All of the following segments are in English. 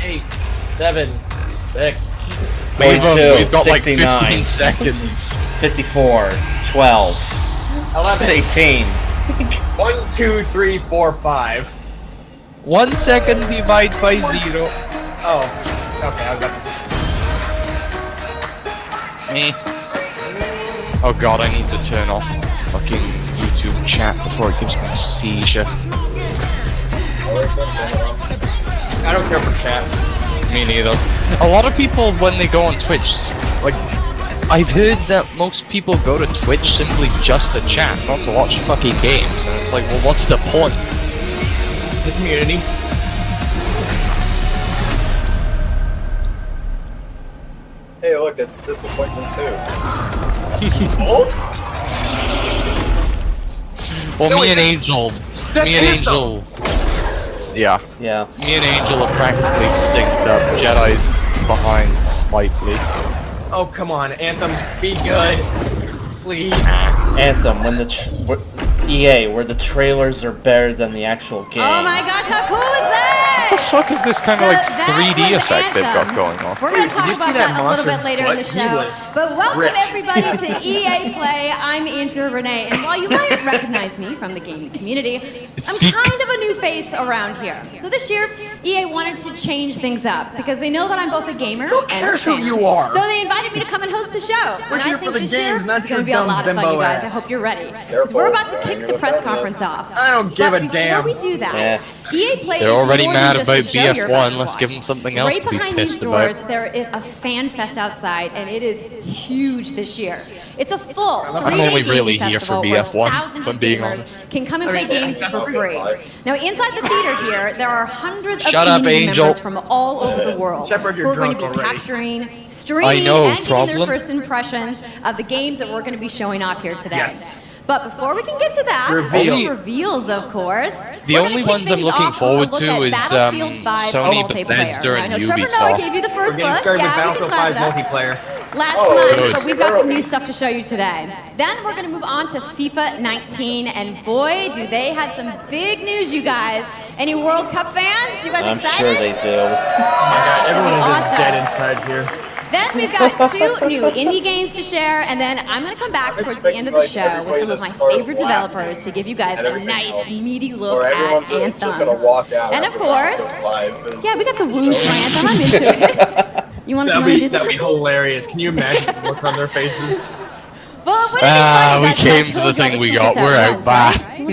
8, 7, 6. We've 42, got like 69, 15 seconds. 54, 12, 11. 18. 1, 2, 3, 4, 5. 1 second divide by 0. Oh, okay, I was about to Me. Oh god, I need to turn off fucking YouTube chat before it gives me a seizure. I don't care for chat. Me neither. A lot of people, when they go on Twitch, like, I've heard that most people go to Twitch simply just to chat, not to watch fucking games, and it's like, well, what's the point? The community. Hey, look, it's Disappointment 2. Both? Well, No, me and wait, Angel, that's me and Anthem. Angel, yeah, Yeah. me and Angel are practically synced up. Jedi's behind slightly. Oh, come on, Anthem, be good. Please. Anthem, when the EA, where the trailers are better than the actual game. Oh my gosh, how cool is that? What the fuck is this kind of like that 3D was effect they've got Anthem. going on? We're going to Did talk you see about that that a little bit monster's later in the butt? He show. was But welcome ripped. everybody to EA Play. I'm Andrew Renee, and while you might recognize me from the gaming community, I'm kind of a new face around here. So this year, EA wanted to change things up because they know that I'm both a gamer Who and a cares who fan. you are? So they invited me to come and host the show. We're and here I for think the this games, year not is your going to be a dumb lot of fun, bimbo you guys. I ass. hope you're ready. Because we're about to kick the press conference off. I don't give But a damn. Before we do that, Yeah. EA Play They're is already more mad than just about a show you're about BF1, to let's watch. give them something else Right to be behind these pissed about. doors, there is a fan fest outside, and it is huge this year. It's a full I'm 3-day only gaming really here for festival where BF1, thousands if I'm of being gamers honest. can come and play games for free. Now, inside the theater here, there are hundreds of Shut up, community Angel. members from all over the world Shepard, who you're are going to be drunk already. capturing, streaming, I know, and getting their problem? first impressions of the games that we're going to be showing off here today. Yes. But before we can get to that, Reveal. some reveals, of course. The We're only gonna kick ones I'm things looking off with a forward look to at is Battlefield 5 Sony, multiplayer. Bethesda, Now, I and know Trevor Noah Ubisoft. gave you the We're first getting look. started with Yeah, we Battlefield can 5 clap it up. multiplayer. Last Oh, month, good. but we've got some new stuff to show you today. Then we're going to move on to FIFA 19, and boy, do they have some big news, you guys. Any World Cup fans? You guys I'm excited? sure they do. Oh my god, everyone is Awesome. just dead inside here. Then we've got 2 new indie games to share, and then I'm going to come back towards the end of the show with some of my favorite developers to give you guys a nice, meaty look Or everyone at just gonna Anthem. walk out. And of after course, Battlefield 5 is- yeah, we got the wounds for Anthem. I'm into it. You want to do the That'd be hilarious. Can you imagine the look on their faces? Well, what We came for the thing we got. We're out. Bye.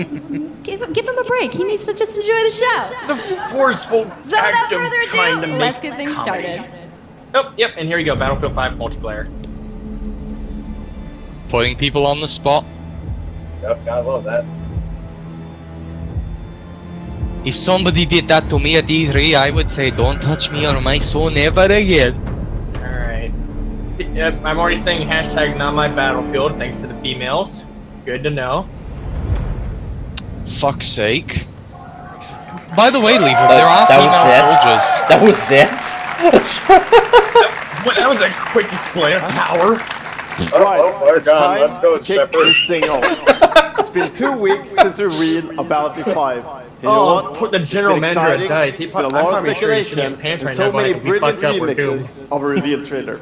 Give him a break. He needs to just enjoy the show. The forceful So without act of further trying to ado, make let's get things comedy. started. Oh, yep, and here you go, Battlefield 5 multiplayer. Putting people on the spot. Yep, gotta love that. If somebody did that to me at E3, I would say, don't touch me or my son ever again. Alright. Yep, I'm already saying hashtag not my battlefield, thanks to the females. Good to know. Fuck's sake. By the way, Lever, there are That female was it? soldiers. That was it? Well, that was a quick display of power. Oh, we're gone. Let's go, Kick Shepard. this thing off. It's been 2 weeks since the reveal of Battlefield 5. You know Oh, what? put the general It's been manager at exciting. dice. He It's been a I'm lot of probably sure he's speculation shitting his pants and right so now, but many if we fuck brilliant up, we're doomed. remixes of a reveal trailer.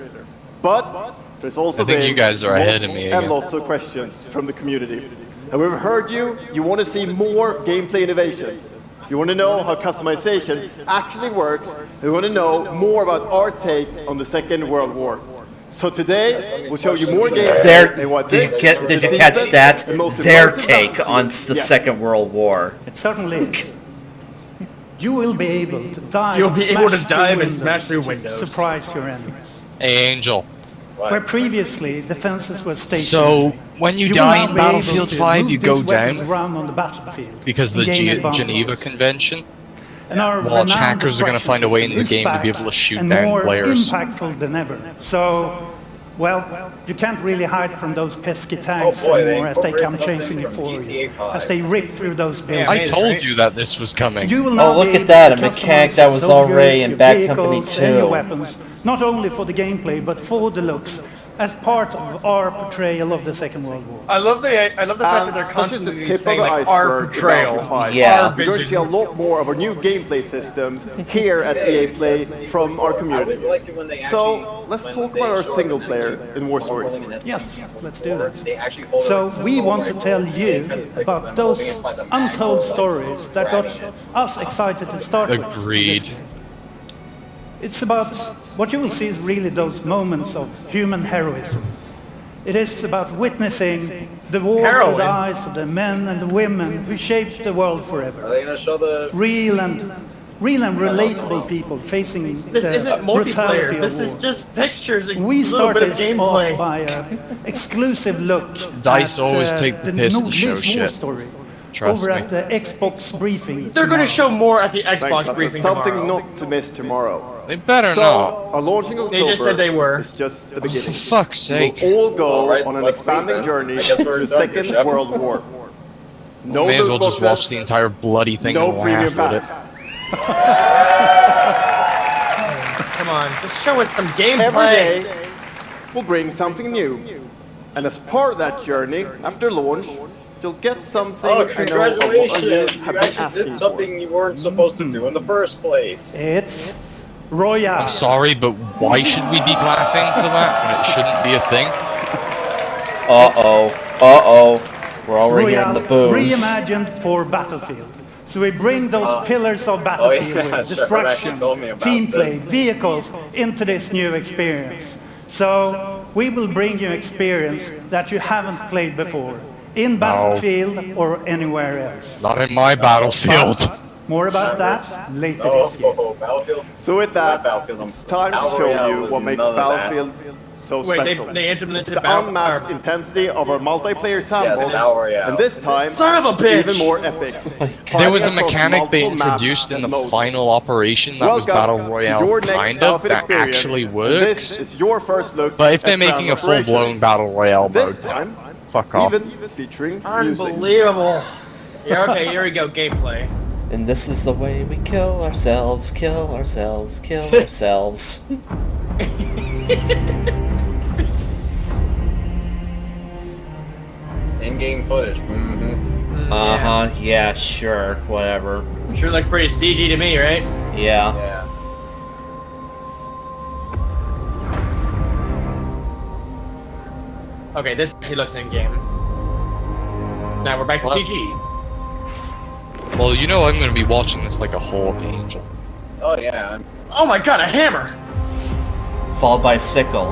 But there's also I think been you guys are ahead of me and again. lots of questions from the community. And we've heard you. You want to see more gameplay innovations. You want to know how customization actually works. You want to know more about our take on the Second World War. So today, we'll show you more gameplay. and what Did this you is the catch deepest that? and most Their immersive take on battlefield the yet. Second World War. It certainly is. You will be able to dive. You'll and be able to smash dive through and smash through windows to windows. Surprise your enemies. Hey, Angel. Where previously defenses were stationary. So, when you will die now in be able Battlefield to 5, move you these go weapons down around on the battlefield because of and the gain advantage. Geneva Convention. And our Well, renowned hackers are gonna destruction find a way into the system game is to be back able to shoot and down more players. impactful than ever. So, well, you can't really hide from those pesky tanks boy, they anymore as they come incorporate chasing you something for from you, GTA 5. as they rip through those buildings. I amazing, told right? you that this was coming. You will Oh, now look be at able that, to a mechanic customize that your was soldiers, already in your Bad Company vehicles, and your 2. weapons, not only for the gameplay, but for the looks as part of our portrayal of the Second World War. I love the fact that they're That's just the constantly tip of saying the like our iceberg. portrayal. of Battlefield 5. Yeah. Our We're going to see a vision. lot more of our new gameplay systems here at EA Play from our I community. always like it when they actually. So, let's when talk they about our show single an player SG in War holding Stories. an SG Yes, let's do forward, that. they actually hold it So with we assault want to rifle, tell and you they kinda signal about them those holding it by the untold mag, like, stories that got grabbing it. us excited to start with. Agreed. It's about, what you will see is really those moments of human heroism. It is about witnessing the war through Heroin? the eyes of the men and the women who shaped the world Are forever. they gonna show the? Real and relatable people facing This the isn't brutality multiplayer. of This war. is just pictures and We a little bit started of off gameplay. by an exclusive look DICE at, always take the piss to show War shit. Story Trust over me. at the Xbox briefing. They're going to show more at the Thanks, Xbox Lasse. briefing Something tomorrow. not to miss tomorrow. They better So, not. our launching October They just said they were. is just the For beginning. fuck's sake. We'll all go Alright, on an let's leave expanding then. journey I guess we're through the done here, Second Chef. World War. No May as well loot just watch boxes, the entire bloody thing no and premium laugh at it. pass. Come on, just show us some Every gameplay. day, we'll bring something new. And as part of that journey, after launch, you'll get something Oh, you know, of what congratulations! you You have been actually asking did something you weren't supposed to do in the first place. It's Royale. I'm sorry, but why should we be clapping for that when it shouldn't be a thing? Uh-oh. We're already hearing the booms. reimagined for Battlefield. So we bring those pillars of Battlefield yeah, with Shepard destruction, actually told me about team play, this. vehicles into this new experience. So we will bring you experience that you haven't played before in Battlefield or anywhere else. Not in my battlefield. More about that later Oh, this year. Battlefield. So with Not that, Battlefield. it's time to Battle show Royale you was what makes none of that. Battlefield so Wait, special. they implemented The Battle- unmatched or- intensity of our multiplayer sample, Battle Royale. and this time, Son of a bitch! even more epic. There was a Fighting across mechanic they multiple maps introduced in and the modes. final operation that was Welcome Battle to Royale, your next kind of, Battlefield that experience, actually and works. This is your first look But if they're at making a ground full-blown operations. Battle Royale This mode, time, fuck off. even featuring music. Unbelievable. Yeah, okay, here we go, gameplay. And this is the way we kill ourselves, kill ourselves, kill ourselves. In-game footage. Mm-hmm. Uh-huh, yeah, sure, whatever. Sure looks pretty CG to me, right? Yeah. Yeah. Okay, this actually looks in-game. Now we're back to CG. Well, you know I'm gonna be watching this like a hawk angel. Oh yeah. Oh my god, a hammer! Followed by sickle.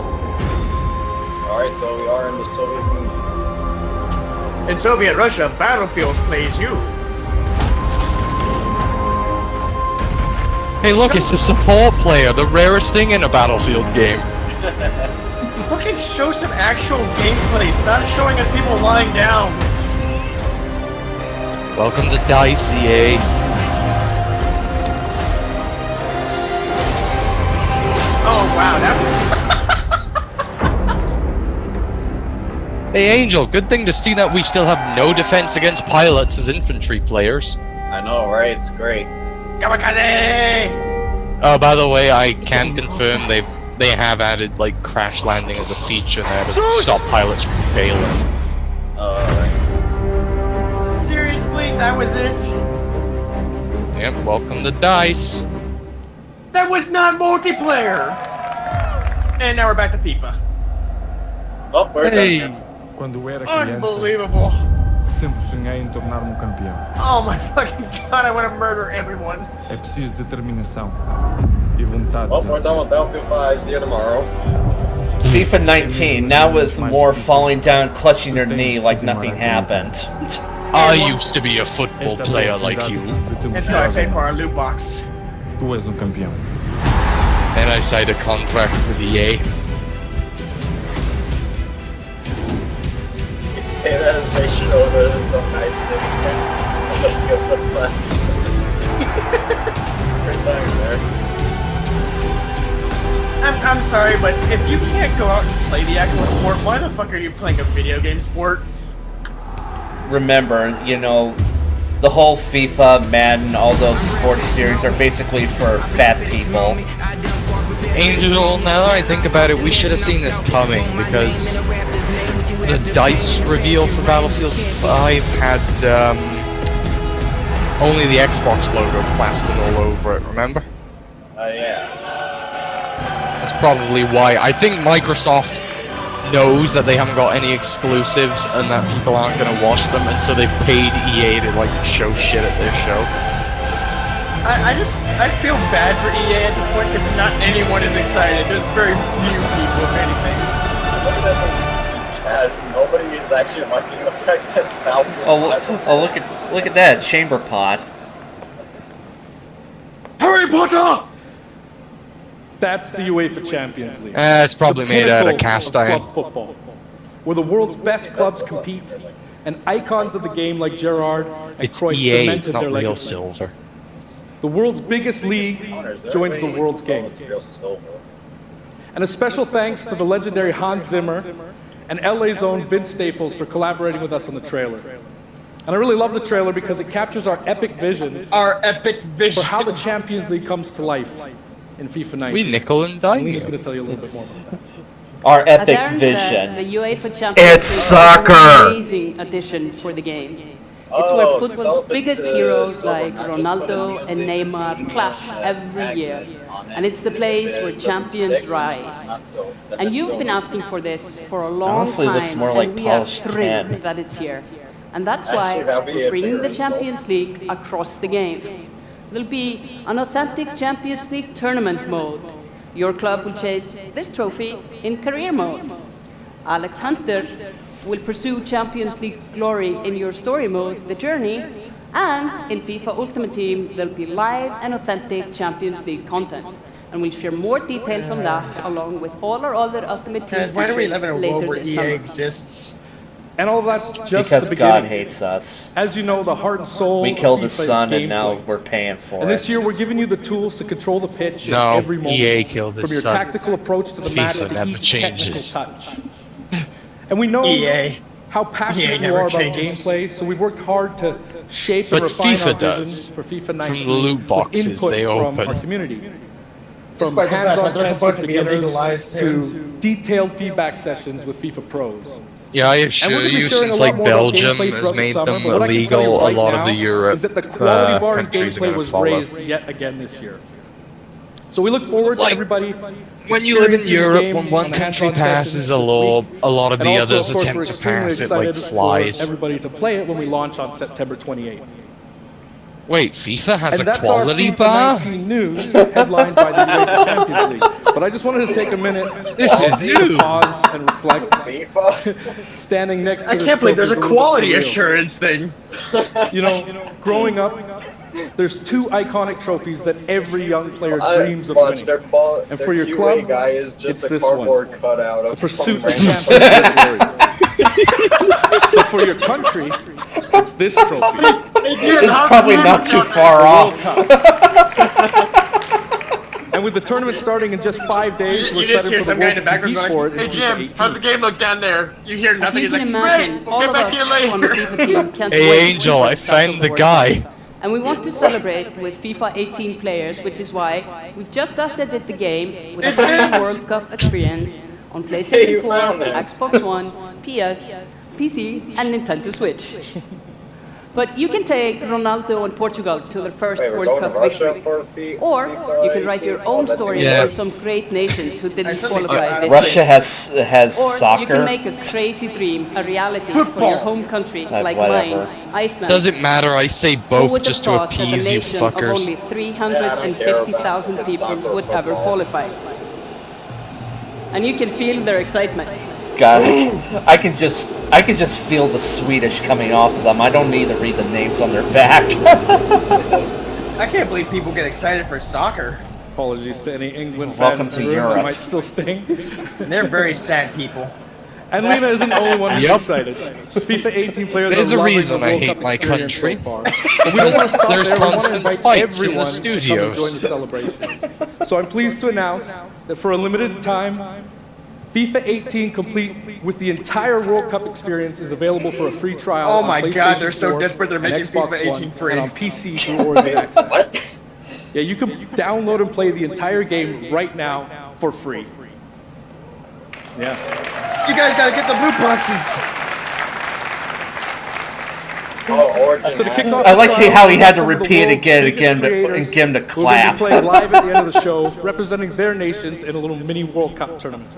All right, so we are in the Soviet Union. In Soviet Russia, Battlefield plays you. Hey look, it's a support player, the rarest thing in a Battlefield game. Fucking show some actual gameplay. Stop showing us people lying down. Welcome to DICE, EA. Oh wow, that. Hey Angel, good thing to see that we still have no defense against pilots as infantry players. I know, right? It's great. Kamikaze! Oh, by the way, I can confirm they have added like crash landing as a feature there to Zeus! stop pilots from failing. Right. Seriously, that was it? Yep, welcome to DICE. That was not multiplayer! And now we're back to FIFA. Oh, we're Hey, done. Quando era criança, Unbelievable. sempre sonhei em tornar-me campeão. Oh my fucking god, I want to murder everyone. É preciso determinação e vontade. Well, de we're done with Battlefield 5. See you tomorrow. FIFA 19, now with more falling down, clutching your knee like nothing happened. I used to be a football player like you. Until I paid for our loot box. Tu és campeão. Then I signed a contract with EA. You say that as they show the some nice city and the press. Great time there. I'm sorry, but if you can't go out and play the actual sport, why the fuck are you playing a video game sport? Remember, you know, the whole FIFA, Madden, all those sports series are basically for fat people. Angel, now that I think about it, we should have seen this coming, because the DICE reveal for Battlefield 5 had only the Xbox logo plastered all over it, remember? Yeah. That's probably why. I think Microsoft knows that they haven't got any exclusives and that people aren't going to watch them, and so they've paid EA to like show shit at their show. I feel bad for EA at this point because not anyone is excited. There's very few people, if anything. Look at that. Nobody is actually liking the fact that Battlefield Look at that chamber pod. Harry Potter! That's the UEFA Champions League. It's probably The made out of pinnacle cast iron. club football, where the world's best clubs compete, and icons of the game like Gerrard and It's Cruyff EA, cemented it's not their real legacy. silver. The world's biggest league joins the world's game. Real silver. And a special thanks to the legendary Hans Zimmer and LA's own Vince Staples for collaborating with us on the trailer. And I really love the trailer because it captures our epic vision Our epic vision. for how the Champions League comes to life in FIFA 19. We nickel and dime Lena's you. going to tell you a little bit more about that. Our As epic Aaron vision. said, the UEFA Champions It's League is soccer! an amazing addition for the game. It's where Oh, football's so biggest it's, heroes silver, like not just putting Ronaldo and Neymar clash every year. And it's the place where champions rise. And you've been asking for this for a long Honestly, time, looks more like and we are polished thrilled 10. that it's here. And that's Actually, why that'll be we're a bringing bigger the Champions League across the game. There'll be an authentic Champions League tournament mode. Your club will chase this trophy in career mode. Alex Hunter will pursue Champions League glory in your story mode, The Journey, and in FIFA Ultimate Team, there'll be live and authentic Champions League content. And we'll share more details on that, along with all our other Ultimate Team Guys, why do we features live in a world later where this EA summer. exists? And all that's just Because the God beginning. hates us. As you know, the heart and soul We of killed FIFA his is son and now gameplay. we're paying for And this it. year, we're giving you the tools to control the pitch No, at every moment. EA killed his From your son. tactical approach to the FIFA match to never each technical changes. touch. And we know EA. how passionate you never are about changes. gameplay, so we've worked hard to shape But and refine FIFA our does. vision for FIFA From 19 the loot boxes with input they from open. our community. From Despite the fact hands-on that they're tests supposed with to be beginners legalized, to detailed feedback sessions with FIFA pros. Yeah, I And we're assure gonna be you, sharing since a lot like more about Belgium gameplay has throughout the made summer, them but what I can tell you illegal, a right lot now of the Europe is that the quality bar in countries are gameplay going to was follow. raised yet again this year. So we look forward to Like, everybody. When you live in experiencing the Europe, game when one on the country hands-on passes sessions a this law, week. a lot of And the also, others of course, we're attempt to extremely pass it like excited flies. for everybody to play it when we launch on September 28th. Wait, FIFA has And a that's quality our FIFA bar? 19 news, headlined by the UEFA Champions League. But I just wanted to take a minute This is to new. pause and reflect. FIFA? Standing next to I this can't believe there's a trophy is little bit quality surreal. assurance thing. You know, growing up, there's two iconic trophies that every young player dreams of Watch their winning. And their for your QA club, guy is just it's a this cardboard one. cutout The of some pursuit of random championship glory. But for your country, it's this trophy. It's probably not too far off. And with the tournament starting in just 5 days, we're You just excited hear for the some guy world in the to compete background for going, it "Hey in Jim, FIFA how's the 18. game look down there?" You hear As nothing. you He's can like, imagine, "Great, all we'll get of back us to you on the later." FIFA team can't Hey, wait Angel, for I the start found of the World guy. Cup. And we want to celebrate with FIFA 18 players, which is why we've just updated the game with a full World Cup experience on PlayStation you 4, found that. Xbox One, PS, PC, and Nintendo Switch. But you can take Ronaldo and Portugal to their first Wait, we're World going to Cup Russia victory. for Or FIFA you can write 18? your own that's stories Yeah. for some great nations who didn't something- qualify this Russia year. has Or soccer. you can make a crazy dream a reality for your home country, like whatever. mine, Iceland. Doesn't matter, I say Who both would have just to thought that a appease you nation of fuckers. only 350,000 people would ever qualify? And you can feel their excitement. God, I can just feel the Swedish coming off of them. I don't need to read the names on their back. I can't believe people get excited for soccer. Apologies to any England Welcome fans to in the room Europe. that might still sting. They're very sad people. And Lena isn't the only one who's Yep. excited. FIFA 18 players There's are a loving reason the I World hate Cup my experience country. so far. But we don't want to stop There's there. We want to constant invite fights in everyone the to come and studios. join the celebration. So I'm pleased to announce that for a limited time, FIFA 18 complete with the entire World Cup experience is available for a free trial. Oh on my God, PlayStation they're so 4 desperate they're and making Xbox FIFA 18 One, free. and on PC through Origin Access. What? Yeah, you can download and play the entire game right now for free. Yeah. You guys gotta get the loot boxes. So to kick off I like the trial, how he had to some of the repeat world's again biggest and creators get him to who are gonna clap. be playing live at the end of the show, representing their nations in a little mini World Cup tournament.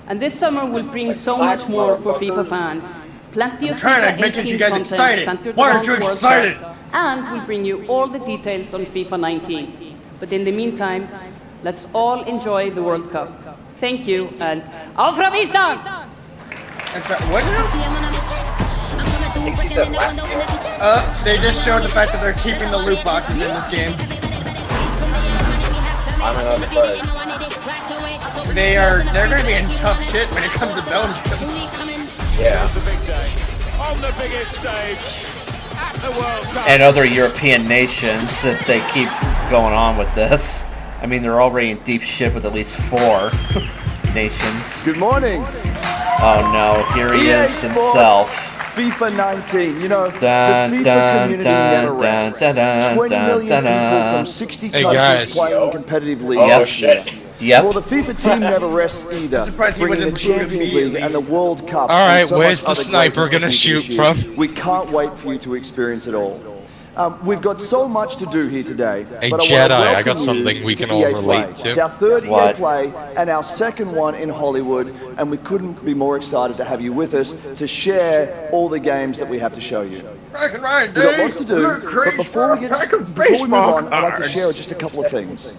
And this summer will bring so much more for FIFA fans. Plenty of trying FIFA to make 18 you guys content excited. centered Why around aren't you the World excited? Cup, and we'll bring you all the details on FIFA 19. But in the meantime, let's all enjoy the World Cup. Thank you, and auf Ravistan! What now? They just showed the fact that they're keeping the loot boxes in this game. I'm another place. They're gonna be in tough shit when it comes to Belgium. Yeah. On the biggest stage at the World Cup. And other European nations, if they keep going on with this. I mean, they're already in deep shit with at least 4 nations. Good morning. Oh no, here he EA is Sports, himself. FIFA 19. You know, Dun, the FIFA dun, community dun, never dun, rests. dun, dun, 20 million dun, people dun. from 60 Hey, countries guys. playing in competitive leagues. Yep. Oh shit. Yep. Well, the FIFA team never rests either, surprised he bringing the wasn't booed Champions League immediately. and the World Cup. All right, and so where's much the other sniper greatness gonna to FIFA shoot this year. from? We can't wait for you to experience it all. We've got so much to do here today. Hey, but Jedi, I, I got something we can all EA relate Play. to. It's our third What? EA Play and our second one in Hollywood, and we couldn't be more excited to have you with us to share all the games that we have to show you. Ryan, Ryan, We've got lots to do, but before we move on, I'd like to share just a couple of things.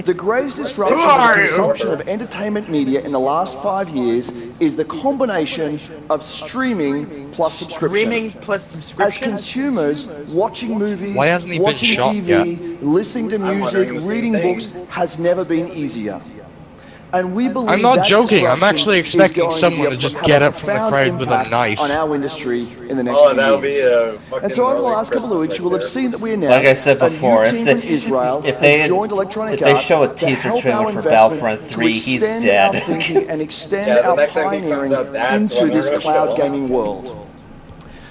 The greatest disruption Who of the are you? consumption of entertainment media in the last 5 years is the combination of streaming plus subscription. Streaming plus As subscriptions. consumers, watching movies, Why hasn't he been watching shot TV, listening to I'm wondering music, the same reading thing. books has never been easier. And we believe I'm not that joking. I'm disruption actually is expecting going someone be to just have get a up from the profound crowd with a impact knife. on our industry in the next Oh, few that'll be years. a fucking And so over the early last couple of Christmas weeks, you right will have there. seen that we announced Like I said before, a if new they- team from Israel if they- has joined Electronic if they Arts show a to teaser help trailer our for investment Battlefront to 3, he's extend dead. our thinking and extend Yeah, the our next time he comes pioneering out, that's into when this we're gonna cloud show up. gaming world.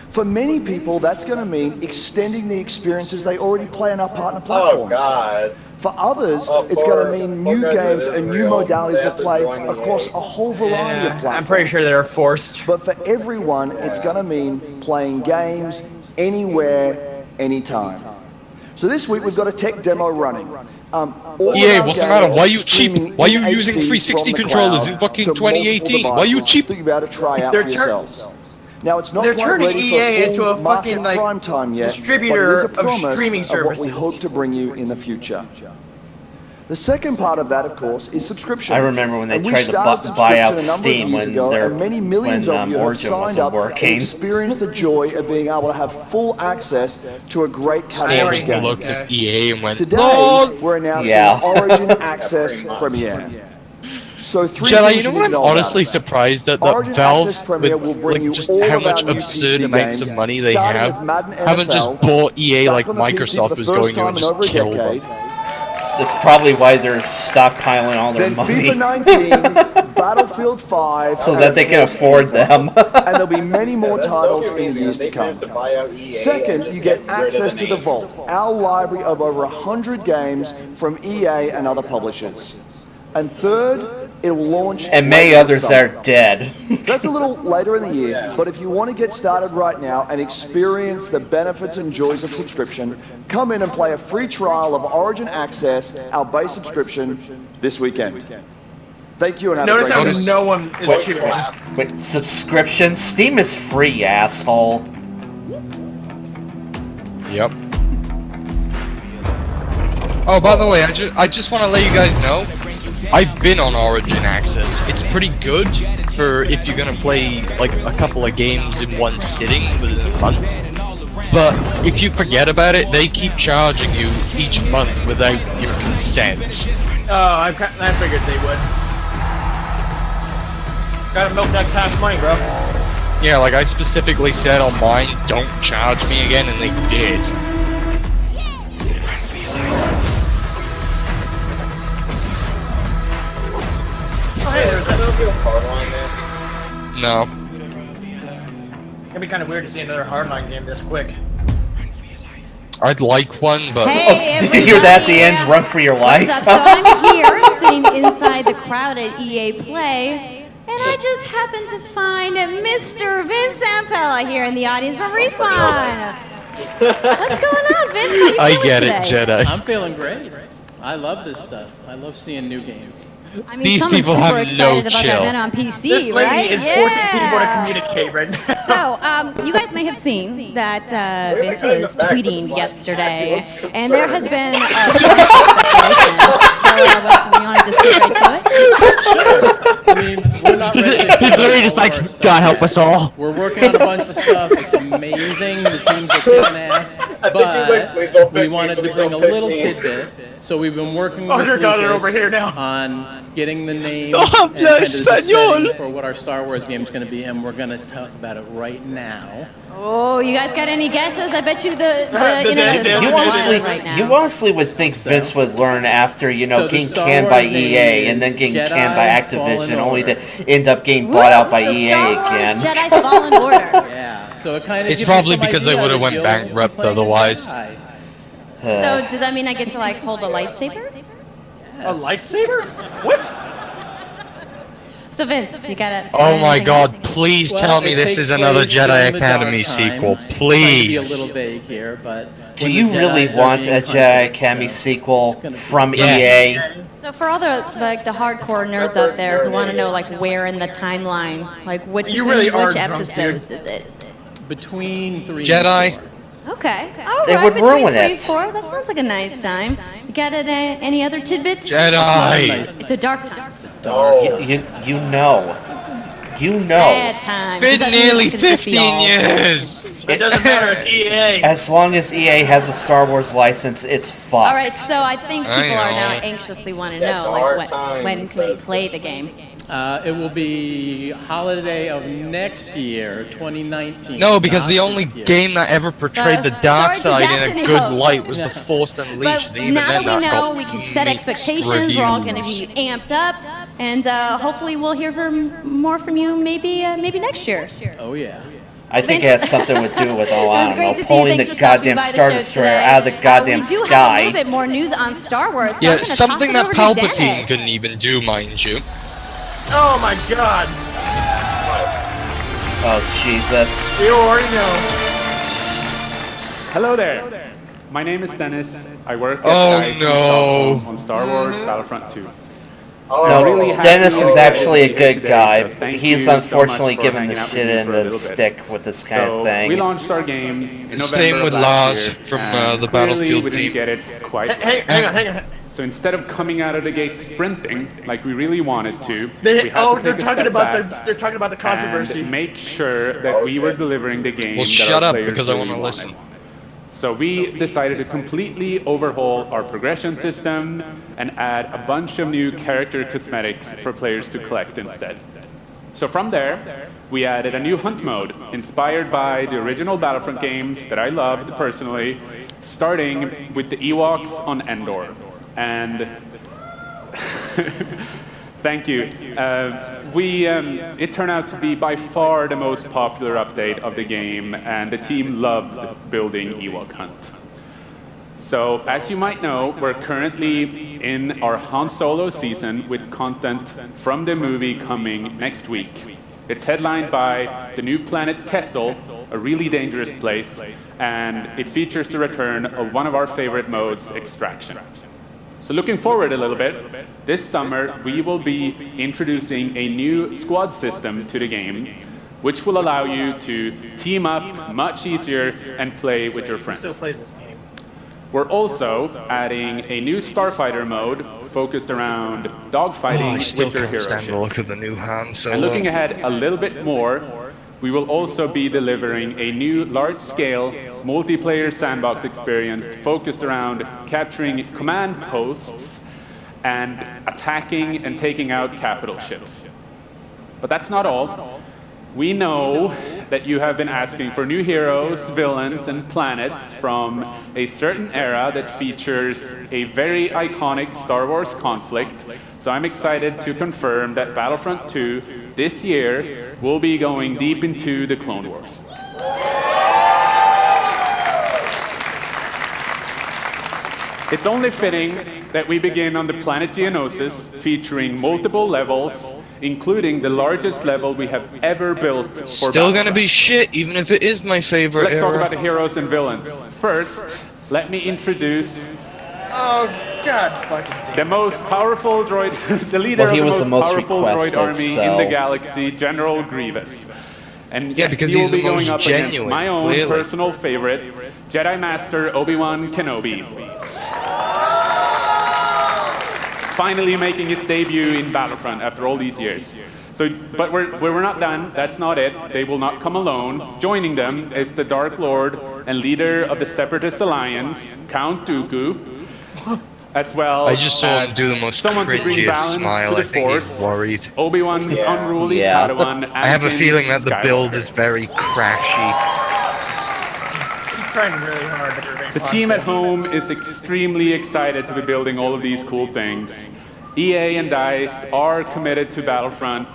For many people, that's going to mean extending the experiences they already play on our partner Oh platforms. god. For others, Oh, it's going poor- to mean poor new guys, games it is and new real. modalities They of have to play join the across game. a whole variety of platforms. I'm pretty sure they're forced. But for everyone, it's going to mean playing games anywhere, anytime. So this week we've got a tech demo running. All EA, of our what's the matter? games Why are you cheap? streaming Why are you in using HD 360 from the controllers cloud in fucking to multiple 2018? Why are you devices cheap? that you'll be able to try out They're for tur- yourselves. Now it's not They're quite turning ready EA for into full a fucking, market like, prime time yet, distributor but it is a of promise streaming of what we services. hope to bring you in the future. The second part of that, of course, is subscription. I remember when they And we tried to started buy out subscription a number of Steam years when ago, their- and many millions when, of you have Origin signed wasn't up working. and experienced the joy of being able to have full access to a great catalog Stange of games. looked at EA and went, Today, "Lord!" we're announcing Yeah. Origin Access Premiere. So three Jedi, things you know need what to I'm know about honestly it. surprised at? Origin That Valve, Access Premier will with bring you like just all how of our much new absurd PC amounts games, of money they starting have, with Madden haven't just NFL, bought EA like back on the PC for Microsoft the was first going to time and in just over a kill decade. them. That's probably why they're stockpiling all their Then money. FIFA 19, Battlefield 5, So that they can afford them. and there'll be many more That's titles no in the easy. years They to come. have to buy out EA Second, and you just get rid of access to the name. Vault, our library of over 100 games from EA and other publishers. And third, it will launch. And many later others this that summer. are dead. That's a little later in the year, but if you want to get started right now and experience the benefits and joys of subscription, come in and play a free trial of Origin Access, our base subscription, this weekend. Thank you and have Notice a how great day. no one is cheering. Wait, subscription? Steam is free, asshole. Yep. Oh, by the way, I just want to let you guys know, I've been on Origin Access. It's pretty good for if you're gonna play like a couple of games in one sitting within a month. But if you forget about it, they keep charging you each month without your consent. Oh, I figured they would. Gotta milk that cash money, bro. Yeah, like I specifically said on mine, don't charge me again, and they did. No. It'd be kind of weird to see another hardline game this quick. I'd like one, but... Hey, Did you hear that at the end? everybody. Run for your life? What's up? So I'm here sitting inside the crowd at EA Play, and I just happened to find Mr. Vince Zampella here in the audience from Respawn. What's going on, Vince? How you I feeling get today? it, Jedi. I'm feeling great. I love this stuff. I love seeing new games. I mean, These someone's people super have excited no about chill. that event on PC, This lady right? is forcing people to communicate right now. So, you guys may have seen that Vince getting was the back with the tweeting black? yesterday, He looks and there has concerned. been speculation. So, we want to just get right to it? I mean, we're not ready to He's literally just like, God help us all. We're working on a bunch of stuff. It's amazing. The teams are kicking ass. please don't But we pick me, wanted to please bring a don't pick little me. tidbit. So we've been working Oh, with dear God, they're Lucas over here now. on getting the name Oh, and kind of the Espanol. setting for what our Star Wars game is going to be, and we're going to talk about it right now. Oh, you guys got any guesses? I bet you the internet is You going honestly, wild right now. you honestly would think Vince would learn after, So the getting Star canned by Wars EA name and then is getting Jedi canned by Fallen Activision, only Order. to end up getting bought out by so EA Star Wars again. Jedi Fallen Order. Yeah, so it kind of It's probably because they would have went bankrupt otherwise. So does that mean I get to like hold a lightsaber? A lightsaber? What? So Vince, you got it. Oh my God! Please tell me this is another Jedi Academy sequel, Be a please. little vague here, but Do you really want a Jedi Academy sequel from EA? So for all the the hardcore nerds out there who want to know like where in the timeline, like which You really are which drunk, episodes dude. is it? between 3 Jedi. and 4. Okay. All They right, would between ruin 3 and it. 4. That sounds like a nice time. You got it? Any other tidbits? Jedi. It's a dark time. Oh, You know. Bad time. Does Been that mean nearly it's gonna just be 15 all- years. It doesn't matter if EA. As long as EA has a Star Wars license, it's fucked. All right, so I think I people are now know. anxiously want to Yeah, know dark like time, when can we says play the Vince. game? It will be holiday of next year, 2019. No, because the not only this year. game that ever portrayed the dark sorry to side dash in a any good hope. light was the Force Unleashed. But and even now then, that we know, got we can set mixed expectations. We're all going to reviews. be amped up, and hopefully we'll hear more from you maybe next year. Oh yeah. I think it has something to do with, It was great to see you. pulling Thanks the for stopping goddamn by the Star show Destroyer today. out of the goddamn we do have a sky. little bit more news on Star Wars. So I'm Yeah, gonna something toss that it over to Palpatine Dennis. couldn't even do, mind you. Oh my God. Oh, Jesus. You already know. Hello there. My name is Dennis. I work at Oh, IC no. Stockholm on Star Wars Battlefront 2. oh, No, really happy Dennis to is be actually a here good today, guy. so thank He's you so unfortunately much for given the hanging out with shit me in for a the little bit. stick with this kind So of thing. we launched our game in November Same with of last Lars year, from, and the clearly Battlefield we didn't team. get it quite. Hang on. So instead of coming out of the gate sprinting like we really wanted to, They, we had to they're take a talking step about back they're talking about the controversy. and make sure that we were delivering the game. Well, that shut our up, players because I really wanna wanted. listen. So we decided to completely overhaul our progression system and add a bunch of new character cosmetics for players to collect instead. So from there, we added a new hunt mode inspired by the original Battlefront games that I loved personally, starting with the Ewoks on Endor. And thank you. It turned out to be by far the most popular update of the game, and the team loved building Ewok Hunt. So, as you might know, we're currently in our Han Solo season with content from the movie coming next week. It's headlined by the new planet Kessel, a really dangerous place, and it features the return of one of our favorite modes, Extraction. So looking forward a little bit, this summer we will be introducing a new squad system to the game, which will allow you to team up much easier and play with your friends. Still plays this game. We're also adding a new Starfighter mode focused around dogfighting I still with your can't hero stand the ships. look of the new Han Solo. And looking ahead a little bit more, we will also be delivering a new large-scale multiplayer sandbox experience focused around capturing command posts and attacking and taking out capital ships. But that's not all. We know that you have been asking for new heroes, villains, and planets from a certain era that features a very iconic Star Wars conflict. So I'm excited to confirm that Battlefront 2 this year will be going deep into the Clone Wars. it's only fitting that we begin on the planet Geonosis, featuring multiple levels, including the largest level we have ever built for Still gonna Battlefront. be shit, even if it is my favorite Let's talk era. about the heroes and villains. First, let me introduce Oh, God fucking damn. the most powerful droid, the leader Well, he of was the the most most powerful droid requested, army in so- the galaxy, General Grievous. And Yeah, yes, because he will he's the be going most up against genuine, my own clearly. personal favorite, Jedi Master Obi-Wan Kenobi. Finally making his debut in Battlefront after all these years. So, but we're not done. That's not it. They will not come alone. Joining them is the Dark Lord and leader of the Separatist Alliance, Count Dooku, as well I just saw him as do the most someone to bring cringiest balance smile. to the I think he's Force, worried. Obi-Wan's unruly Yeah. Padawan, I have a Anakin feeling that the build Skywalker. is very crashy. He's trying really hard to remain The team at positive. home is extremely excited to be building all of these cool things. EA and DICE are committed to Battlefront.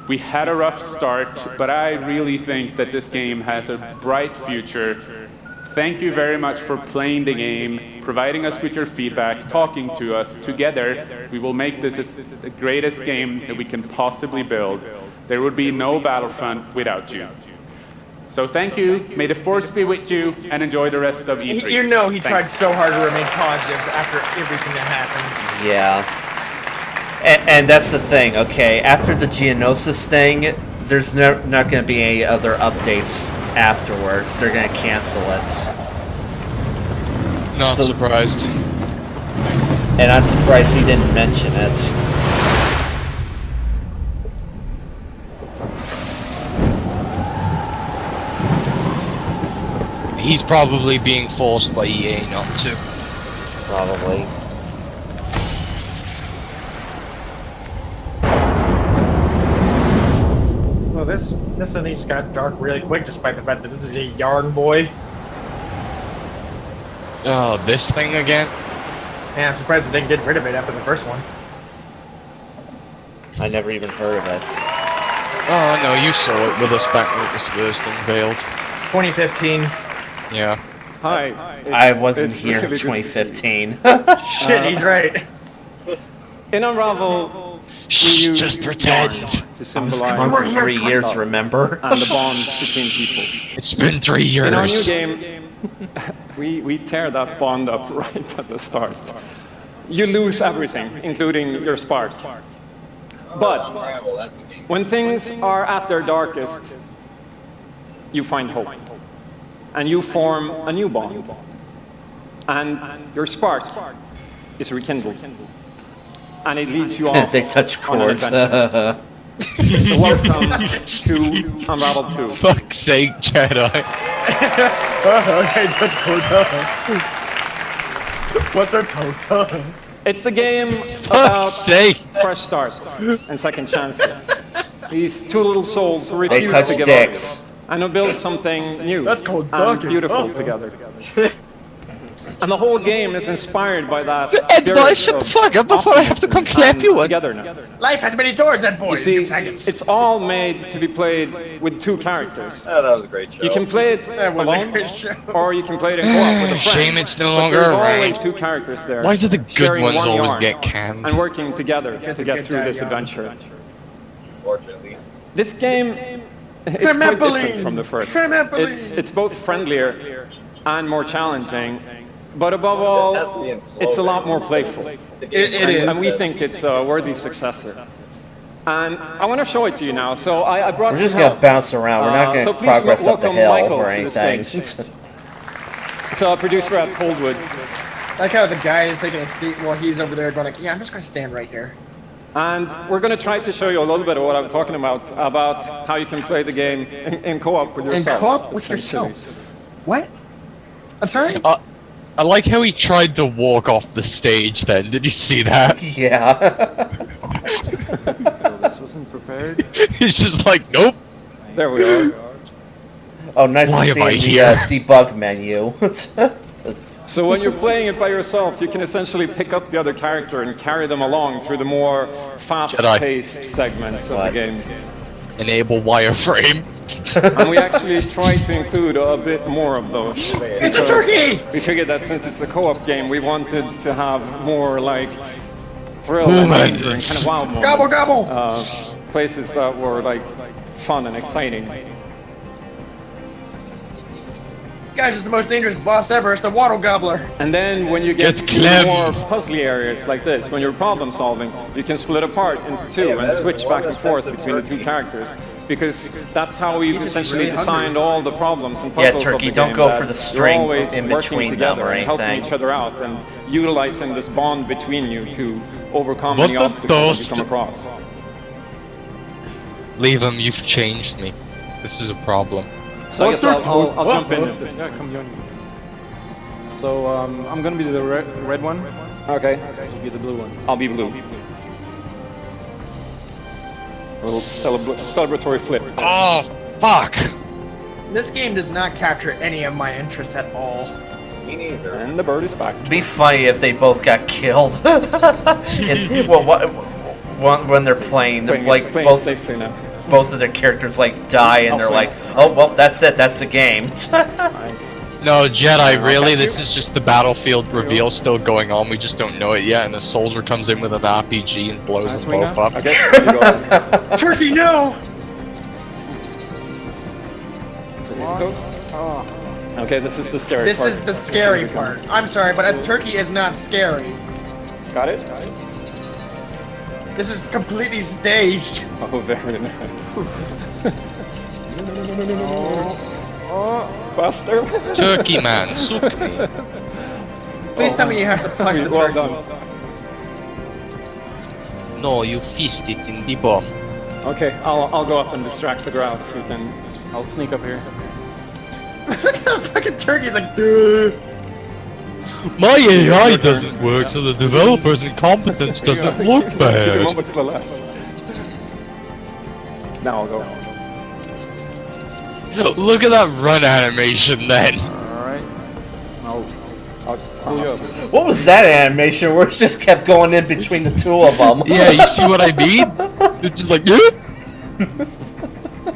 We had a rough start, but I really think that this game has a bright future. Thank you very much for playing the game, providing us with your feedback, talking to us. Together, we will make this the greatest game that we can possibly build. There would be no Battlefront without you. So thank you, may the Force be with you, and enjoy the rest of E3. You know he Thanks. tried so hard to remain positive after everything that happened. Yeah. And that's the thing, okay? After the Geonosis thing, there's not going to be any other updates afterwards. They're going to cancel it. Not So- surprised. And I'm surprised he didn't mention it. He's probably being forced by EA not to. Probably. Well, this thing just got dark really quick, despite the fact that this is a yarn boy. Oh, this thing again? Man, I'm surprised they didn't get rid of it after the first one. I never even heard of it. Oh no, you saw it with us back when it was first unveiled. 2015. Yeah. Hi. I wasn't it's here in really good to see you. 2015. Shit, he's right. In Unravel, Shh, we use just pretend. yarn to I was symbolize gone for 3 years, remember? and the bonds between people. It's been 3 years. In our new game, we tear that bond up right at the start. You lose everything, including your spark. But when things are at their darkest, you find hope. And you form a new bond. And your spark is rekindled. And it leads you off They touch on an chords. adventure. So welcome to Unravel 2. Fuck's sake, Jedi. Okay, touch Koda. What's our Toka? It's a game about sake. fresh starts and second chances. These two little souls who They refuse touch to give dicks. up and who build something new That's called and ducking. beautiful Oh. together. And the whole game is inspired by that Ed, boy, spirit shut the of fuck up before I have to come optimism slap and you one. togetherness. Life has many doors, that boy. You see, faggots. it's all made to be played with two characters. Oh, that was a great show. You can play it That was a alone, great show. or you can play it in co-op with a friend. Shame it's no But longer there's around. always two characters there. Why do the good sharing ones one always yarn get canned? and working together to the get good through guy this yarn. adventure. Unfortunately. This game it's quite different Trampoline! from the first. Trampoline! It's both friendlier and more challenging, but above all, This has to be in slow it's a lot pace. more playful. It is. And we think it's a worthy successor. And I want to show it to you now. So I brought We're some just going to help. bounce around. We're not going so to please progress up the welcome hill Michael or to the anything. stage. So a producer at Coldwood. I like how the guy is taking a seat while he's over there going like, yeah, I'm just going to stand right here. And we're going to try to show you a little bit of what I'm talking about how you can play the game in co-op with And yourself. co-op with essentially. yourself. What? I'm sorry? I like how he tried to walk off the stage then. Did you see that? Yeah. This wasn't prepared. He's just like, nope. There we are. Oh, nice Why to am see I in the here? debug menu. So when you're playing it by yourself, you can essentially pick up the other character and carry them along through the more fast-paced segments of the What? game. Enable wireframe. And we actually tried to include a bit more of those. It's a turkey! We figured that since it's a co-op game, we wanted to have more like thrill and danger and kind of wild moments. Gobble, gobble! Places that were like fun and exciting. Guys, it's the most dangerous boss ever. It's the Waddle Gobbler. And then when you get to more puzzly areas like this, when you're problem solving, you can split apart into two and switch back and forth between the two characters. Because that's how we've essentially designed all the problems and puzzles Turkey, of the game. don't go for the string always in working between together them or and helping anything. each other out and utilizing this bond between you to overcome any obstacles that you come across. Leave him, you've changed me. This is a problem. So I guess I'll jump in at this. Yeah, come join me. So I'm gonna be the red one. Okay. You'll be the blue one. I'll be blue. A little celebratory flip. Oh, fuck! This game does not capture any of my interests at all. Me neither. And the bird is back. It'd be funny if they both got killed. When they're playing like both safely now. Both of their characters like die and they're like, oh well, that's it, that's the game. No, Jedi, really? This is just the battlefield reveal still going on. We just don't know it yet, and a soldier comes in with an RPG and blows them both up. Okay. Turkey, no! Okay, this is the scary This part. is the scary part. I'm sorry, but a turkey is not scary. Got it? This is completely staged. Oh, very nice. Buster. Turkey man, suck me. Please tell me you have to punch the turkey. Well done. No, you fist it in the bomb. Okay, I'll go up and distract the grouse. You can. I'll sneak up here. The fucking turkey's like, duh. My AI doesn't work, so the developer's incompetence doesn't look Keep him bad. over to the left. Now I'll go. Look at that run animation then. Alright. I'll pull you up. What was that animation where it just kept going in between the two of them? Yeah, you see what I mean? It's just like, yep.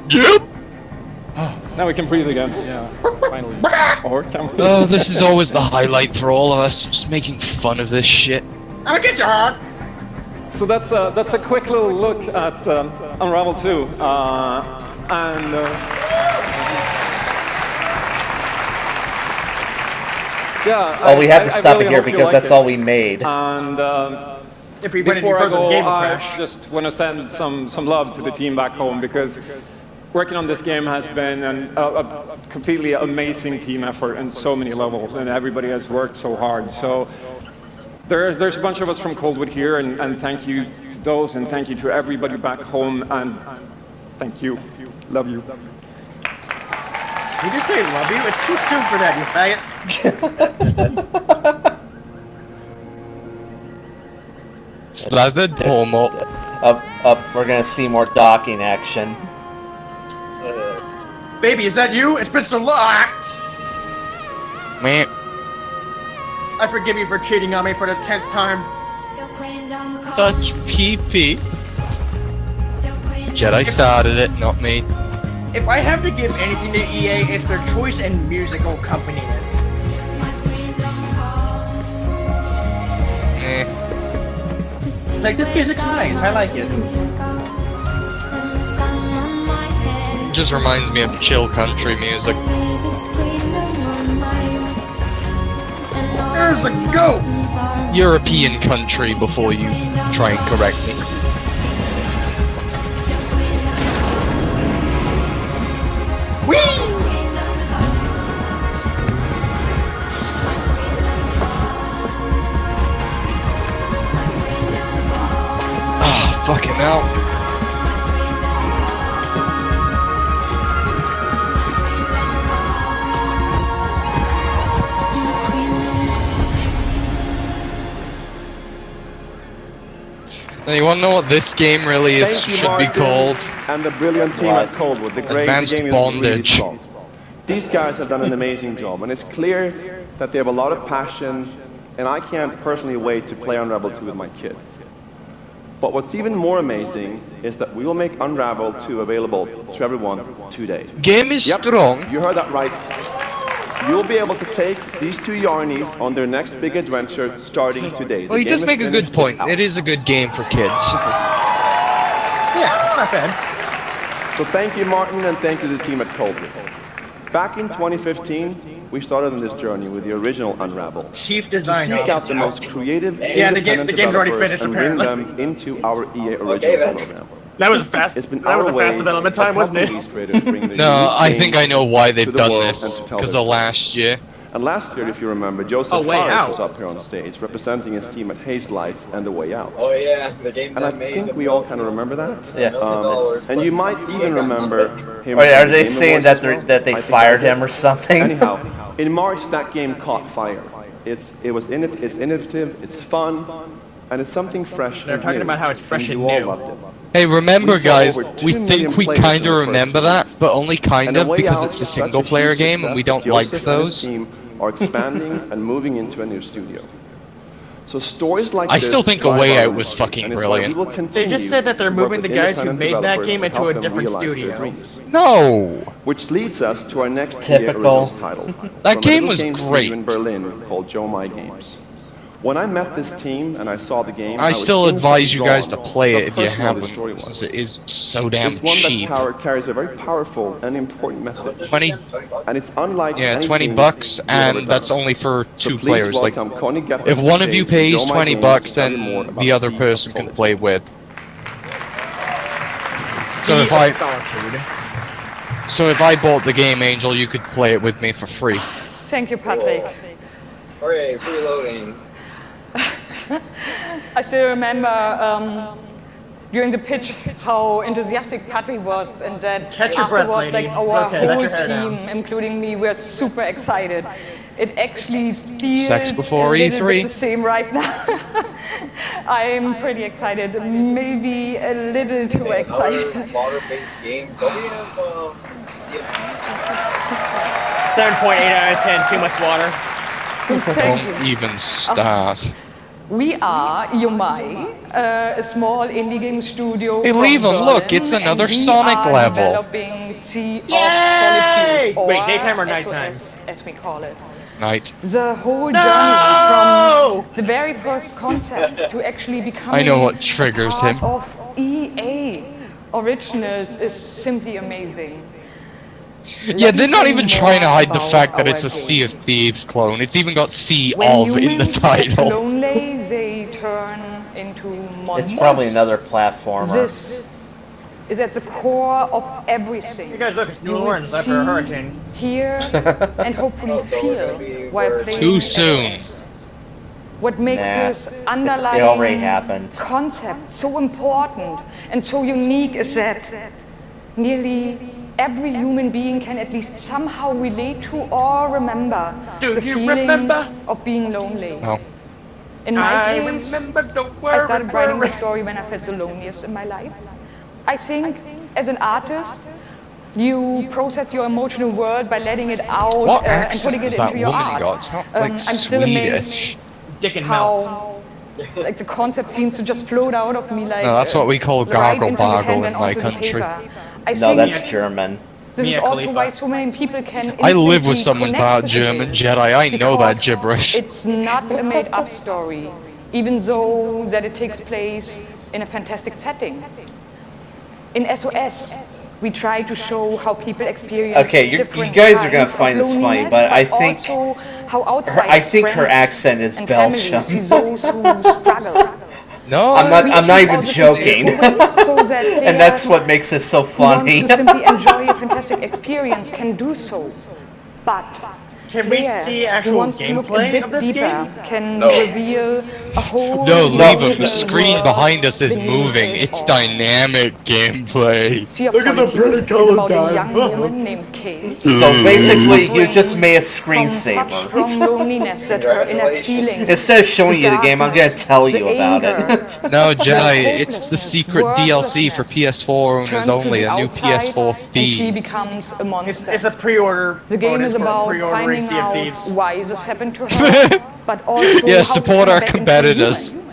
Yep. Now we can breathe again. Yeah, finally. Or can we? Oh, this is always the highlight for all of us, just making fun of this shit. I'm a good dog. So that's a quick little look at Unravel 2. Yeah. Oh, we have to stop really it here hope you because like that's it. all we made. And If we went any before I further, the go, game would I crash. just want to send some love to the team back home because working on this game has been a completely amazing team effort in so many levels, and everybody has worked so hard. So there's a bunch of us from Coldwood here, and thank you to those, and thank you to everybody back home, and thank you. Love you. You just say love you? It's too soon for that, you faggot. Slathered homo. Up, we're gonna see more docking action. Baby, is that you? It's been so long. Meh. I forgive you for cheating on me for the 10th time. Touch pee-pee. Jedi started it, not me. If I have to give anything to EA, it's their choice in musical accompaniment. Eh. Like, this music's nice, I like it. Just reminds me of chill country music. There's a goat! European country before you try and correct me. Whee! Ah, fucking hell. Now, you want to know what this game really is? Thank you, Should be Martin, called and the brilliant team at Coldwood. The Advanced game is really Bondage. strong. These guys have done an amazing job, and it's clear that they have a lot of passion, and I can't personally wait to play Unravel 2 with my kids. Thank you, Martin. And the brilliant team at Coldwood. The game is really strong. These guys have done an amazing job, and it's clear that they have a lot of passion, and I can't personally wait to play Unravel 2 with my kids. But what's even more amazing is that we will make Unravel 2 available to everyone today. Game is strong. You heard that right. You'll be able to take these two Yarnies on their next big adventure starting today. Well, you just make a good point. It is a good game for kids. Yeah, it's not bad. So thank you, Martin, and thank you to the team at Coldplay. Back in 2015, we started on this journey with the original Unravel. Chief design to seek out the most creative, the game's already finished, and apparently. bring them into our EA Originals program. That was fast. It's been that was our a fast way development time, of wasn't helping it? these creators bring the No, unique I think I games know why they've to the done world this. and to tell Because their of last year. And last year, if you remember, Joseph Way Fares Out was up here on stage representing his team at Hazelight and The Way Out. Oh yeah, the game And I that made think we all kind of remember that. Yeah. And you might even remember him. Wait, are from they the Game saying Awards that as well? that they I think fired I did. him or something? Anyhow, in March that game caught fire. It's innovative, it's fun, and it's something fresh. They're and talking new, about how it's fresh and you all new. loved it. Hey, remember We saw guys, over 2 we million think we players in kinda the first remember two that, weeks. but only kind And The of Way because Out it's a is such single huge player game and we success don't that like Joseph and his those. team are expanding and moving into a new studio. So stories like I this still think A drive Way our Out was industry, fucking and it's why brilliant. we will They continue just said that they're to work moving with the guys who independent made that developers game to into help a them different realize their studio. dreams. No! Which leads us to our next Typical. EA Originals title. That from a game little was game studio great. in Berlin called Joe My Games. When I met this team and I saw the game, I was still advise you instantly guys to drawn play how it if you personal the haven't, story was. since it is so damn It's one cheap. that carries a very powerful and important message. 20? And it's unlike Yeah, 20 anything bucks, we've ever and that's done. only for So 2 please players. Like, welcome Connie Gephardt if to one the of you stage with pays Joe My 20 Games bucks, to tell you then more about the other Sea of person can Solitude. play with. So Sea if of I Solitude. bought the game, Angel, you could play it with me for free. Thank you, Patrick. Hooray, freeloading. I still remember during the pitch how enthusiastic Patrick was, and that Catch your breath, afterwards, lady. like It's our okay, let whole your hair team, down. including me, were super excited. It actually feels Sex before a little E3? bit the same right now. I'm pretty excited, maybe a little too excited. Another water-based game. Don't we have Sea of Thieves? 7.8 out of 10, too much water. Don't even start. We are Yomai, a small indie game studio. Hey, from leave 'em, look, Berlin, it's another and we Sonic are level. Developing Sea of Yay! Solitude, or Wait, daytime or nighttime? SOS, as we call it. Night. The whole No! journey from the very first concept to actually becoming I know what triggers part him. of EA Originals is simply amazing. Yeah, they're not even trying to hide the about fact that our it's a game. Sea of Thieves clone. It's even got Sea When of in the humans get title. lonely, they turn into monsters. It's probably another platformer. This is at the core of everything. You guys look, it's New You will Orleans after a see, hurricane. Hear and hopefully Also, we're gonna be feel while where- playing. Too soon. What makes Nah, this it underlying already happened. concept so important and so unique is that nearly every human being can at least somehow relate to or remember Do the you feeling remember? of being lonely. Oh. In my I case, remember the I started writing the word. story when I felt the loneliest in my life. I think, as an artist, you process your emotional world by letting it out What and accent putting has it that into your woman art. got? It's not like I'm still amazed Swedish. Dick and mouth. how like the concept seems to just float out of me like No, that's what we call right gargle into the pen bargle in and my onto the country. paper. I No, think that's German. this Mia is also Khalifa. why so many people can I live with instantly someone connect part with the German game, Jedi. I know that because gibberish. It's not a made-up story, even though that it takes place in a fantastic setting. In SOS, we try to show how people experience. Okay, you different guys are gonna kinds of find this funny, loneliness, but I think also how I think her friends accent is and families Belgian. see those who struggle. No, I'm not We even also joking. make ways so that And that's players what makes it so who want funny. to simply enjoy a fantastic experience can do so. But Can we player see who actual wants to look a gameplay bit of this deeper game? can No. reveal a whole No, leave him. The new screen world behind us is beneath moving. it It's all. dynamic gameplay. Sea of Look at the Solitude pretty is colors, about a Dan. young woman named Kate. So basically, you Suffering just made a from such screensaver. strong loneliness that her inner feelings. Instead of showing you the game, I'm gonna tell you the about anger, it. No, the Jedi, it's the hopelessness, secret DLC for PS4 owners turns to only, the a new outside, PS4 and she theme. becomes a monster. It's a pre-order. The game bonus is for about pre-ordering finding Sea of out Thieves. why this happened to her, but also Yeah, how to support turn our back into a competitors. human.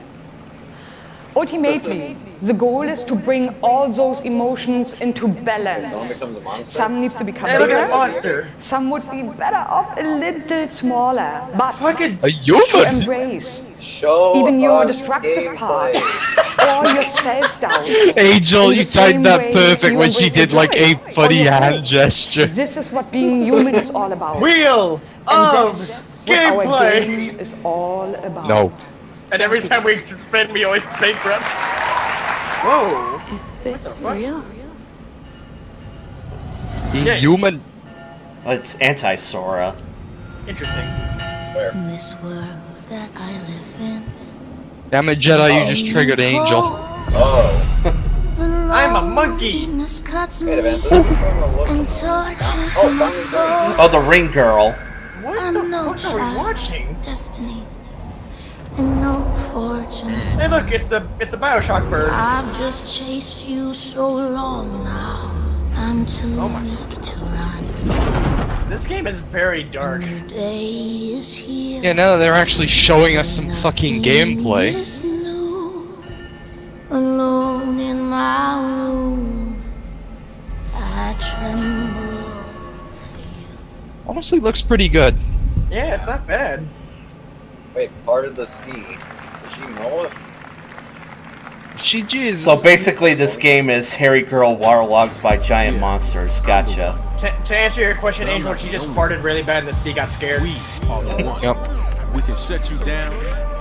Ultimately, the goal is to bring all those emotions into balance. Someone becomes a monster. Some needs to become Hey, look at bigger. that monster. Some would be better off a little smaller, but A human. to embrace Show even your us destructive part gameplay. or your self-doubt. Angel, In you the same timed that way perfect you when she embrace did like your a joy funny or your hand hope. gesture. This is what being human is all about. Wheel And of that's what our gameplay. game is all about. No. And every time we spin, we always bankrupt. Whoa. Is this real? Human. Oh, it's anti-Sora. Interesting. In this world that I live in. Damn it, Jedi, you just triggered Angel. Oh. I'm a monkey. Wait a minute, this is going to look... Oh, the ring girl. What the fuck are we watching? Destiny. And no fortunes. Hey, look, it's the Bioshock bird. I've just chased you so long now. I'm too weak to run. This game is very dark. Day is here. Yeah, now they're actually showing us some fucking gameplay. Is new. Alone in my room. I tremble. Honestly, looks pretty good. Yeah, it's not bad. Wait, part of the sea. Did she know it? She Jesus. So basically, this game is hairy girl waterlogged by giant monsters. Gotcha. To answer your question, Angel, she just farted really bad and the sea got scared. Yep. We can shut you down.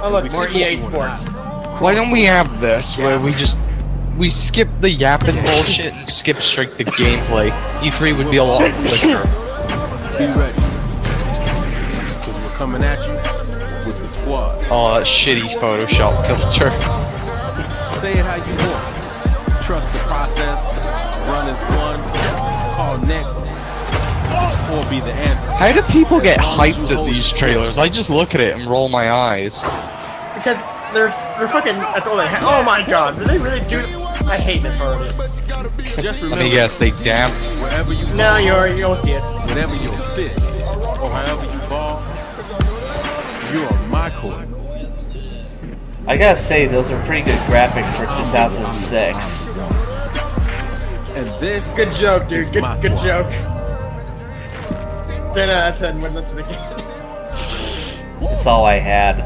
Oh look, more EA Sports. Why don't we have this where we skip the yapping bullshit and skip straight to gameplay? E3 would be a lot quicker. Be ready. Because we're coming at you with the squad. Oh, that shitty Photoshop filter. Say it how you want. Trust the process. Run as one. Call next. Or be the answer. How do people get hyped at these trailers? I just look at it and roll my eyes. Because they're fucking. That's all they have. Oh my god, do they really do? I hate this already. Just Let remember, me guess, they damped. wherever you No, go, you don't see it. whatever your fit, or however you ball, you're on my court. I gotta say, those are pretty good graphics for 2006. And this Good joke, dude. is Good my good squad. joke. 10 out of 10 when listening again. It's all I had.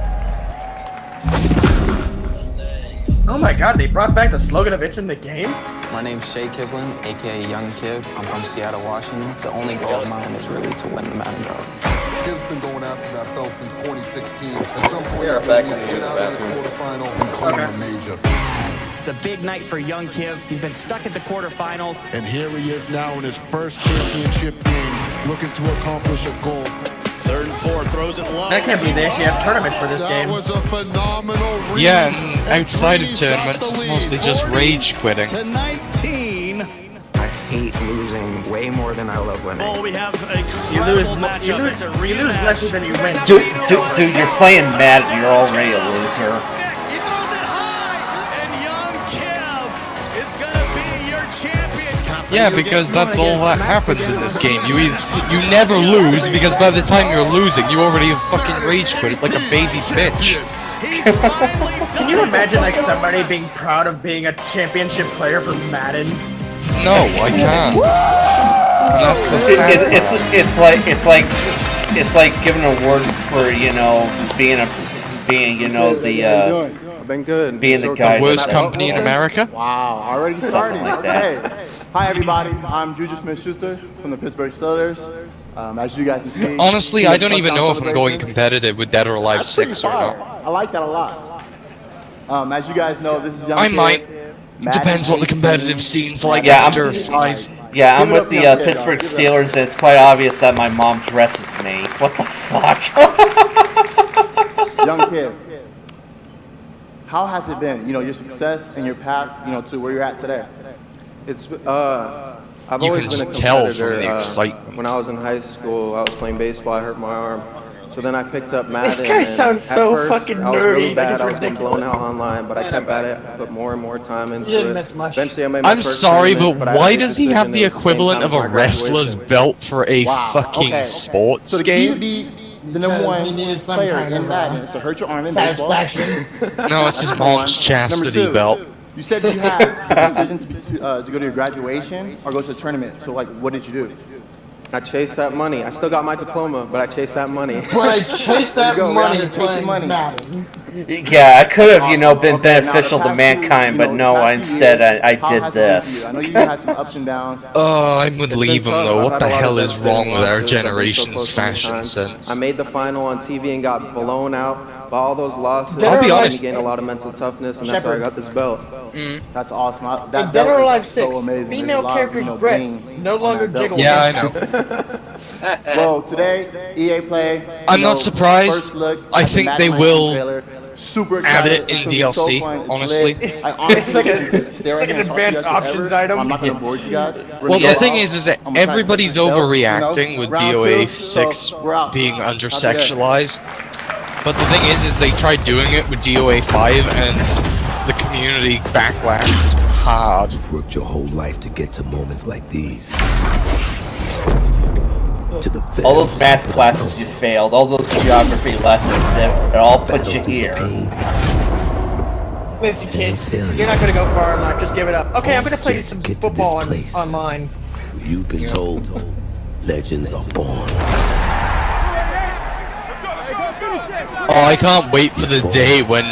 Oh my god, they brought back the slogan of "It's in the game." My name's Shay Kivlin, aka Young Kiv. I'm from Seattle, Washington. The only goal of mine is really to win the Mountain Dog. Kiv's been going after that belt since 2016. At some point, We are he's back gonna in get the out of this bathroom. quarterfinal and claim a major. It's a big night for young Kiv. He's been stuck at the quarterfinals. And here he is now in his first championship game, looking to accomplish a goal. 3rd and 4 throws it low. That can't be. They actually have tournaments for this game. That was a phenomenal Yeah, and outside of tournaments, it's mostly just rage quitting. To 19. I hate losing way more than I love winning. Oh, we have a You lose, incredible matchup. you lose, It's a you lose rematch. less than you win. Dude, you're playing Madden. You're already a loser. He throws it high, and young Kev is gonna be your champion. Yeah, because that's all that happens in this game. You never lose because by the time you're losing, you already have fucking rage quit like a baby bitch. Can you imagine like somebody being proud of being a championship player for Madden? No, I can't. And that's the sad part. It's like giving an award for being the I've been good. being the guy. The worst company in America? Wow, already starting. Something like Okay. that. Hi everybody, I'm Juju Smith-Schuster from the Pittsburgh Steelers. As you guys can see, Honestly, I don't even know if I'm touchdown going celebrations. competitive with Dead or Alive That's pretty 6 or fire. not. I like that a lot. As you guys know, this is Young I Kid. might. Madden Depends what the 18. competitive scene's like Yeah, after 5. Yeah, I'm Give it with up the for Young Kid, Pittsburgh dog. Give it up. Steelers, and it's quite obvious that my mom dresses me. What the fuck? Young Kid, how has it been? Your success and your path, to where you're at today. It's I've You always can been a just tell from competitor. the excitement. When I was in high school, I was playing baseball. I hurt my arm, so then I picked up Madden. guy and sounds at so first, fucking I was really nerdy, bad. like I it's was getting blown ridiculous. out online, but I kept at it. I put more and more time into didn't it. miss much. Eventually, I made my I'm first sorry, tournament, but I had why a does he have decision. the It was the same equivalent time of as a my wrestler's graduation. belt for a Wow, fucking okay. sports So the game? key the number Because one he needed some player kind in of, Madden. So hurt your arm in baseball. satisfaction. No, it's his mom's chastity belt. You said you had a decision to go to your graduation or go to a tournament. So, like, what did you do? I chased that money. I still got my diploma, but I chased that money. But I chased that money chasing playing money. Madden. Yeah, I could have, been beneficial to mankind, but no, instead I did this. I know you had some ups and downs. Oh, I would leave him though. What the hell is wrong with our I've been so generation's close to fashion time. sense? I made the final on TV and got blown out by all those losses. I'll be honest. I gained a lot of mental toughness, and that's why I got this belt. That's awesome. In That Dead or belt Alive is so 6, amazing. female characters' breasts no longer jiggle. Yeah, I know. Well, today, EA Play. I'm not surprised. First look I at the think Mad they Max will trailer. Super add excited. it in It's gonna be so DLC, fun. It's honestly. lit. I honestly It's like can stay right like here an and talk to you advanced guys options forever. item. I'm not gonna bore you guys. Well, the thing is that I'm gonna try to everybody's set myself, overreacting with round DOA two, 6 so we're out. being Happy day. undersexualized. But the thing is they tried doing it with DOA 5 and the community backlash was hard. You've worked your whole life to get to moments like these. To the All those math classes you failed, all those geography lessons, it all put you here. Listen, kid, you're not gonna go far in life. Just give it up. Okay, I'm gonna play some football online. You've been told legends are born. Oh, I can't wait for the day when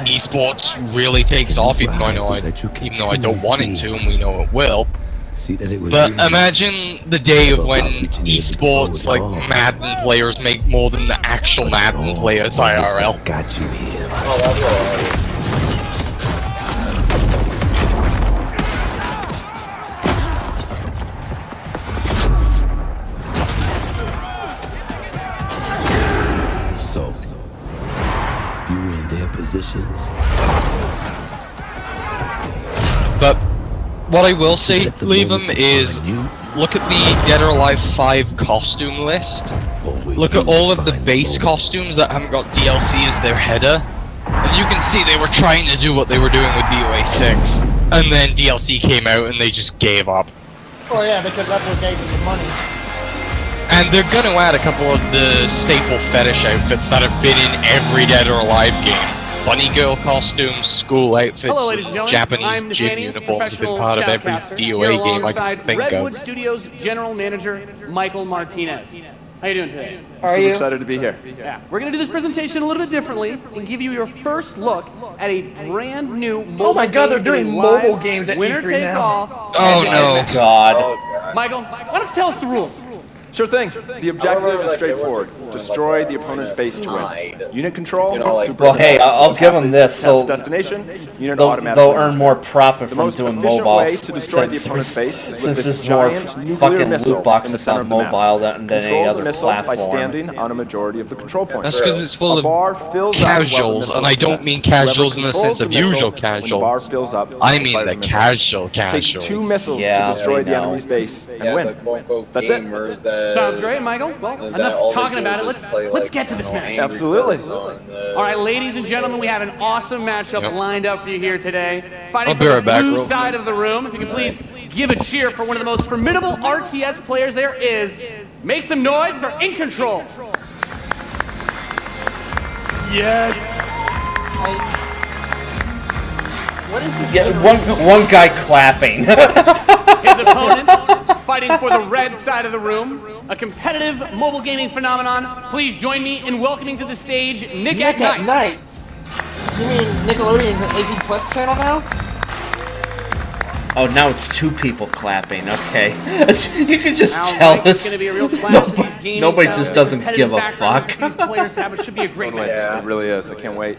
esports really takes off, even though I don't want it to, and we know it will. But imagine the day of when esports, like Madden players, make more than the actual Madden players IRL. Got you here. Oh, that's hilarious. So, you were in their position. But what I will say, leave them, is look at the Dead or Alive 5 costume list. Look at all of the base costumes that haven't got DLC as their header. And you can see they were trying to do what they were doing with DOA 6. And then DLC came out and they just gave up. Oh yeah, because that's what gave them the money. And they're gonna add a couple of the staple fetish outfits that have been in every Dead or Alive game. Bunny girl costumes, school outfits, Hello, ladies and gentlemen. I'm Japanese gym Janice, uniforms have been professional part of every shoutcaster, here DOA game I alongside can think Redwood of. Studios General Manager Michael Martinez. How you doing today? Super excited to be here. Yeah, we're gonna do this presentation a little bit differently and give you your first look at a brand new mobile Oh my God, they're game doing live mobile games at winner E3 take now. all. Oh no. God. Michael, why don't you tell us the rules? Sure thing. The objective is straightforward. Destroy the opponent's base to win. Unit control, super Well, hey, simple. I'll give them this. So destination, unit they'll automatically earn more profit The from most doing efficient mobile way to destroy the since opponent's base is with since this there's more giant nuclear fucking missile loot boxes in the center on of the map. mobile than any Control the other missile by platform. standing on a majority of the control points. That's because it's full A bar of fills up while the casuals, missile and I is don't set. mean casuals in Whoever the sense of controls the usual missile, when the bar casuals. fills up, I mean fire the the missile. casual Take casuals. 2 missiles Yeah, to destroy we the know. enemy's base and Yeah, win. the quote-unquote That's it. gamers that... Sounds great, Michael. Well, that enough all they talking do about it. is Let's play, like, get to this match. Angry Absolutely. Birds on the- All right, ladies and gentlemen, we have an awesome matchup lined up for you here today. Fighting I'll be for the right back, blue bro. side of the room. If you can please give a cheer for one of the most formidable RTS players there is. Make some noise for In Control. Yes. What is this? Yeah, one guy clapping. His opponent fighting for the red side of the room, a competitive mobile gaming phenomenon. Please join me in welcoming to the stage Nick at Night. You mean Nickelodeon's an 18 plus channel now? Oh, now it's 2 people clapping. Okay, you can just Now, tell Mike, it's us. gonna be a real clash of these gaming Nobody styles, just doesn't competitive give a backgrounds fuck. that These players have. It should be a great match. It really is. I can't wait.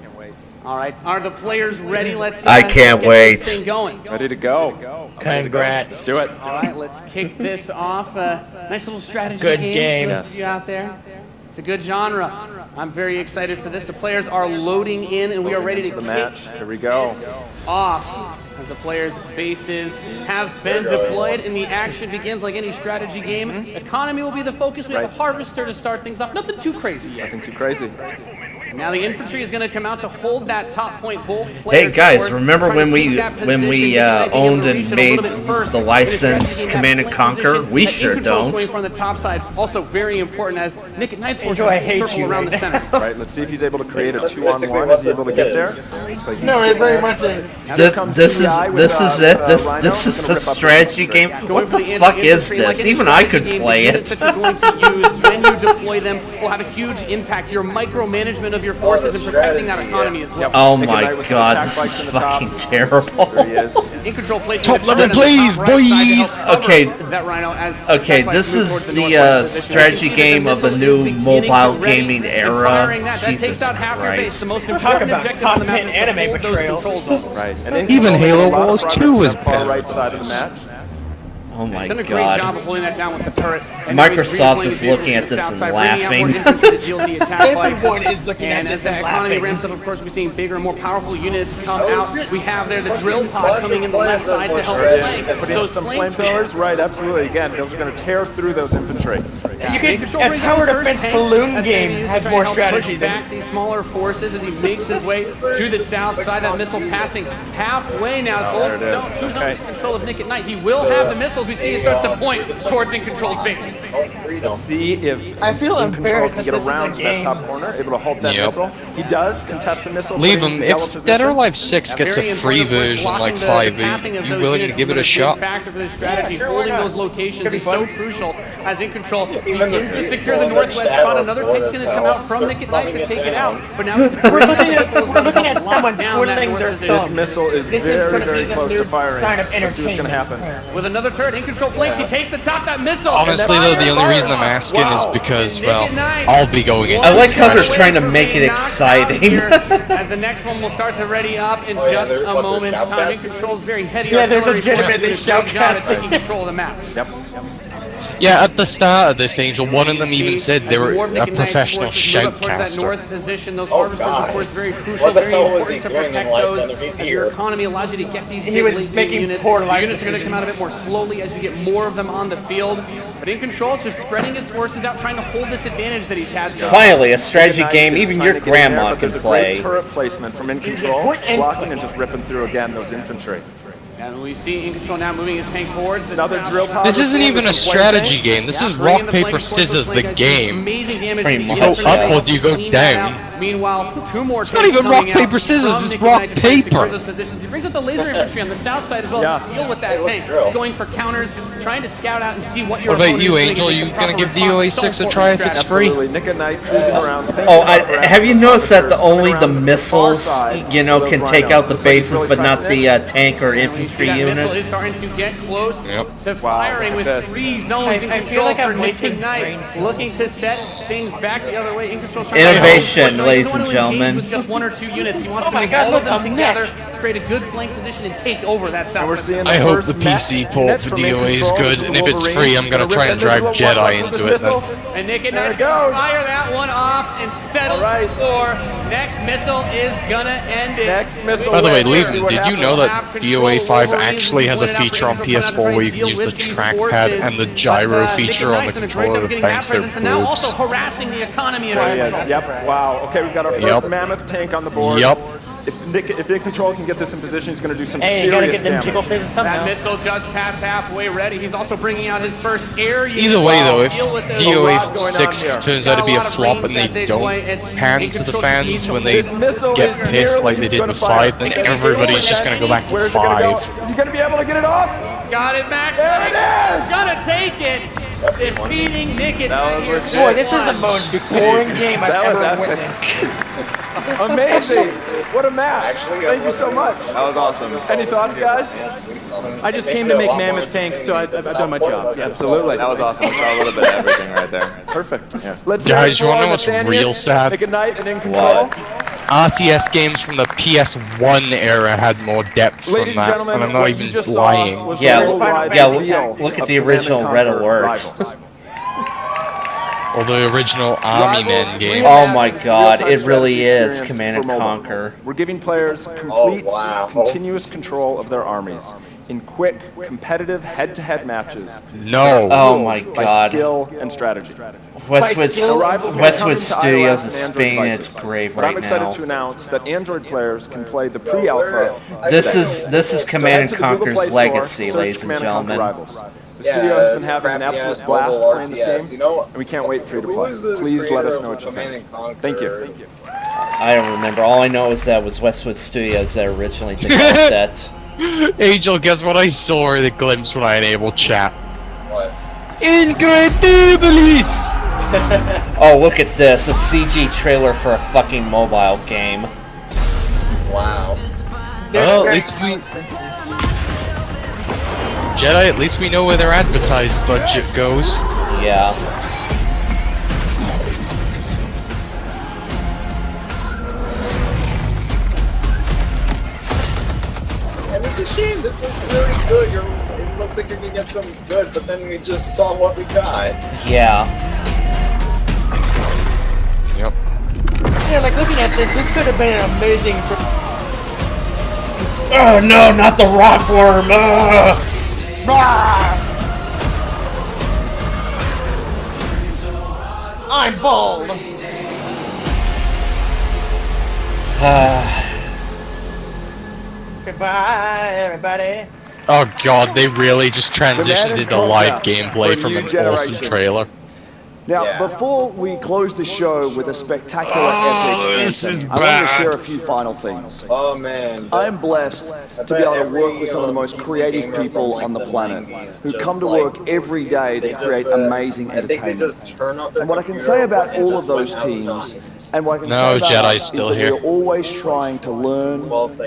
All right, are the players ready? Let's. I can't get wait. This thing going. Ready to go. Congrats. Do it. All right, let's kick this off. Nice little strategy Good game game. for you out there. It's a good genre. I'm very excited for this. The players are loading in, and we are ready to the kick match. Here we go. this off. As the players' bases have been deployed, and the action begins like any strategy game. Economy will be the focus. We have a harvester to start things off. Nothing too crazy yet. Nothing too crazy. Now the infantry is going to come out to hold that top point. Both Hey players, guys, of course, remember trying when to we take that position, owned and reach it a made little bit first, the and license addressing Command that and flank Conquer? position We that sure Incontrol's don't. going from the top side, also very important as Nick at Knight's forces Enjoy, I hate circle you around right the center. Right, let's see if he's able to create a That's 2-on-1. basically Is what he able to this get there? is. Looks like No, he's it very getting much there. is. This is it. This is a strategy game. What the fuck is this? Even I could play it. That you're going to use when you deploy them will have a huge impact. Your micromanagement of your forces and protecting that economy as well. Oh my god, this is fucking terrible. In control place. Top level, please, boys. Okay. That Rhino as Okay, this is the strategy game of the new mobile gaming era. Jesus Christ. The most Talk important about objective top on the map 10 is to anime hold those betrayals. control zones. Right. And Even Halo Wars 2 was far better. right side of the match. Oh my He's done a great job god. of holding that down with the turret. And now he's Microsoft redeploying is the looking at vehicles this to the and south side, bringing out more laughing. infantry to deal with the attack bikes. Everyone is looking at And this as the and economy laughing. ramps up, of course, we're seeing bigger and more powerful units come out. We have there the drill pod coming in the left side to help flank. Put in Those some flank flamethrowers, right? Absolutely. Again, those are going to tear through those infantry. You can, a tower defense balloon game has more strategy push than back these smaller forces as he makes his way to the south side. That missile passing halfway now. Oh, there it is. Two zones control of Nick at Night. He will have the missiles. We see it starts to point towards In Control's base. Let's see if I feel In Control embarrassed can that get this is around a that game. top corner, able to halt that Yep. missile. He does contest the missile. Leave putting him. yellow If Dead or position. Alive 6 gets a free version like 5, are you willing to give it a shot? Factor for this strategy, Yeah, sure, holding why not? those locations Could be is so fun. crucial as In Control Even begins the to secure people the in the northwest shadows spot. Another tank's going to come out from Nick at Night to take it out. But now he's We're looking at someone twiddling their position. This thumbs. missile is This is very, gonna very be the close new to firing. sign of Let's see what's going to entertainment. happen. With another turret, In Control flanks. He takes the top that missile. Honestly, though, the only reason I'm asking is because, well, I'll be going in. I like how they're trying to make it exciting. As the next one will start to ready up in just they're- a what, they're moment's time. In shoutcasting Control's very heady Yeah, they're artillery force legitimately doing a great job at shoutcasting. taking control of the map. Yep. Yeah, at the start of this, Angel, one of them even said they were a professional shoutcaster. North position, those Oh, harvesters, God. of course, very crucial, What the very hell was he important to doing in protect life those. when he's As here? your economy allows you to get these He big was late making units. poor The life units are going to come out a bit decisions. more slowly as you get more of them on the field. But In Control, just spreading his forces out, trying to hold this advantage that he's had. Finally, a strategy game even Trying your to get in there, grandma but can there's a great play. turret placement from In Control, Point and blocking click. and just ripping through again those infantry. And we see In Control now moving his tank towards this. Another drill pod. This isn't even a strategy game. This is rock, paper, scissors, the game. Amazing damage. Pretty to much, get Go up from or do you go clean that down? out. Meanwhile, two more. It's not tanks even coming rock, paper, out scissors, from it's Nick rock, Knight to try and secure paper. those positions. He brings up the laser infantry on the south side as well Yeah. to deal with that tank. Going for counters, trying to scout out and see what your What about opponent you, is doing Angel? and You make a gonna proper give response. DOA So 6 a important try if it's strategy. free? Absolutely. Nick and Knight cruising around. Oh, have you noticed that only the missiles, you know, can take out the bases, but not the tank or infantry That missile is units? starting to get close to Wow, firing look with at this. 3 zones in I feel control like for I'm Nick wasting and Knight, brain cells. looking to set things back the other way. In control, Innovation, ladies and gentlemen. With just 1 or 2 units, he wants Oh to my move God, all look, of them I'm together, next. create a good flank position, and take over that south. And we're seeing I the hope first the PC net port for from In DOA is Control. good, and if it's Wolverine free, I'm gonna rip try that and drag missile, Jedi watch out for into this it then. missile. And Nick and There Knight it goes. fire that one off and settle All right. for next missile is gonna end it. Next missile. By the way, Let's see Leland, what did you happens. know that DOA 5 actually has a feature on PS4 where you can use the trackpad and the gyro feature on the controller to bounce their and now also boobs? harassing the economy. There he is. Yep. Wow. Okay, we've got our first Yep. mammoth tank on the board. Yep. If In Control can get this in position, he's going to do some Hey, you gotta serious get them damage. tickle faces That somehow. missile just passed halfway ready. He's also bringing out his first air unit. Either way, though, if Deal with those. DOA lot going 6 on here. turns out to be a flop and they don't pan to the fans when they get pissed like they did with 5, then everybody's just gonna go back to Where's it gonna go? 5. Is he going to be able to get it off? Got it back. There it is! Gonna take it. Defeating Nick and That was Knight. legit. Boy, this is the most boring game I've That was ever epic. witnessed. Amazing! What a match! Actually, Thank you so much. That was awesome. Any thoughts, guys? I just came to make mammoth tanks, so I've done my job. Yeah, Absolutely. That was awesome. We saw a little bit of everything right there. Perfect. Let's Guys, you wanna know for what's Nathaniel, real sad? Nick and Knight and In Control. RTS games from the PS1 era had more depth from Ladies and that, gentlemen, and I'm not what you even just saw lying. was Yeah, the worldwide yeah, reveal look at of the Command original and Red Conquer Alert. Rival. Or the original Army Men game. Oh my god, Real-time it really strategy is experience Command for and mobile. Conquer. We're giving players complete, continuous control of their armies in quick, competitive, head-to-head matches. No. Oh my By god. skill and strategy. Westwood Westwood Studios is spinning its grave but right I'm excited now. to announce that Android players can play the pre-alpha. This is Command and Conquer's legacy, search ladies and Command and Conquer gentlemen. Rivals. The studio has been having an absolute blast playing this game, and we can't wait for you to play. Please let us know what you think. Thank you. I don't remember. All I know is that it was Westwood Studios that originally developed that. Angel, guess what I saw in a glimpse when I enabled chat? What? Incredibilis! Oh, look at this. A CG trailer for a fucking mobile game. Wow. Well, at least we... Jedi, at least we know where their advertised budget goes. Yeah. And it's a shame. This looks really good. It looks like you're gonna get something good, but then we just saw what we got. Yeah. Yep. Yeah, like looking at this could have been an amazing. Oh no, not the rockworm! I'm bald. Goodbye, everybody. Oh god, they really just transitioned into live gameplay for from new an generation. awesome trailer. Now, before we close the show with a spectacular epic this is anthem, I want to share a few final things. Oh man. I am blessed to be able to work with some of the most creative people on the planet who come to work every day to create amazing entertainment. And what I can say about all of those teams, and what I can say about Jedi's us still is that here. we're always trying to learn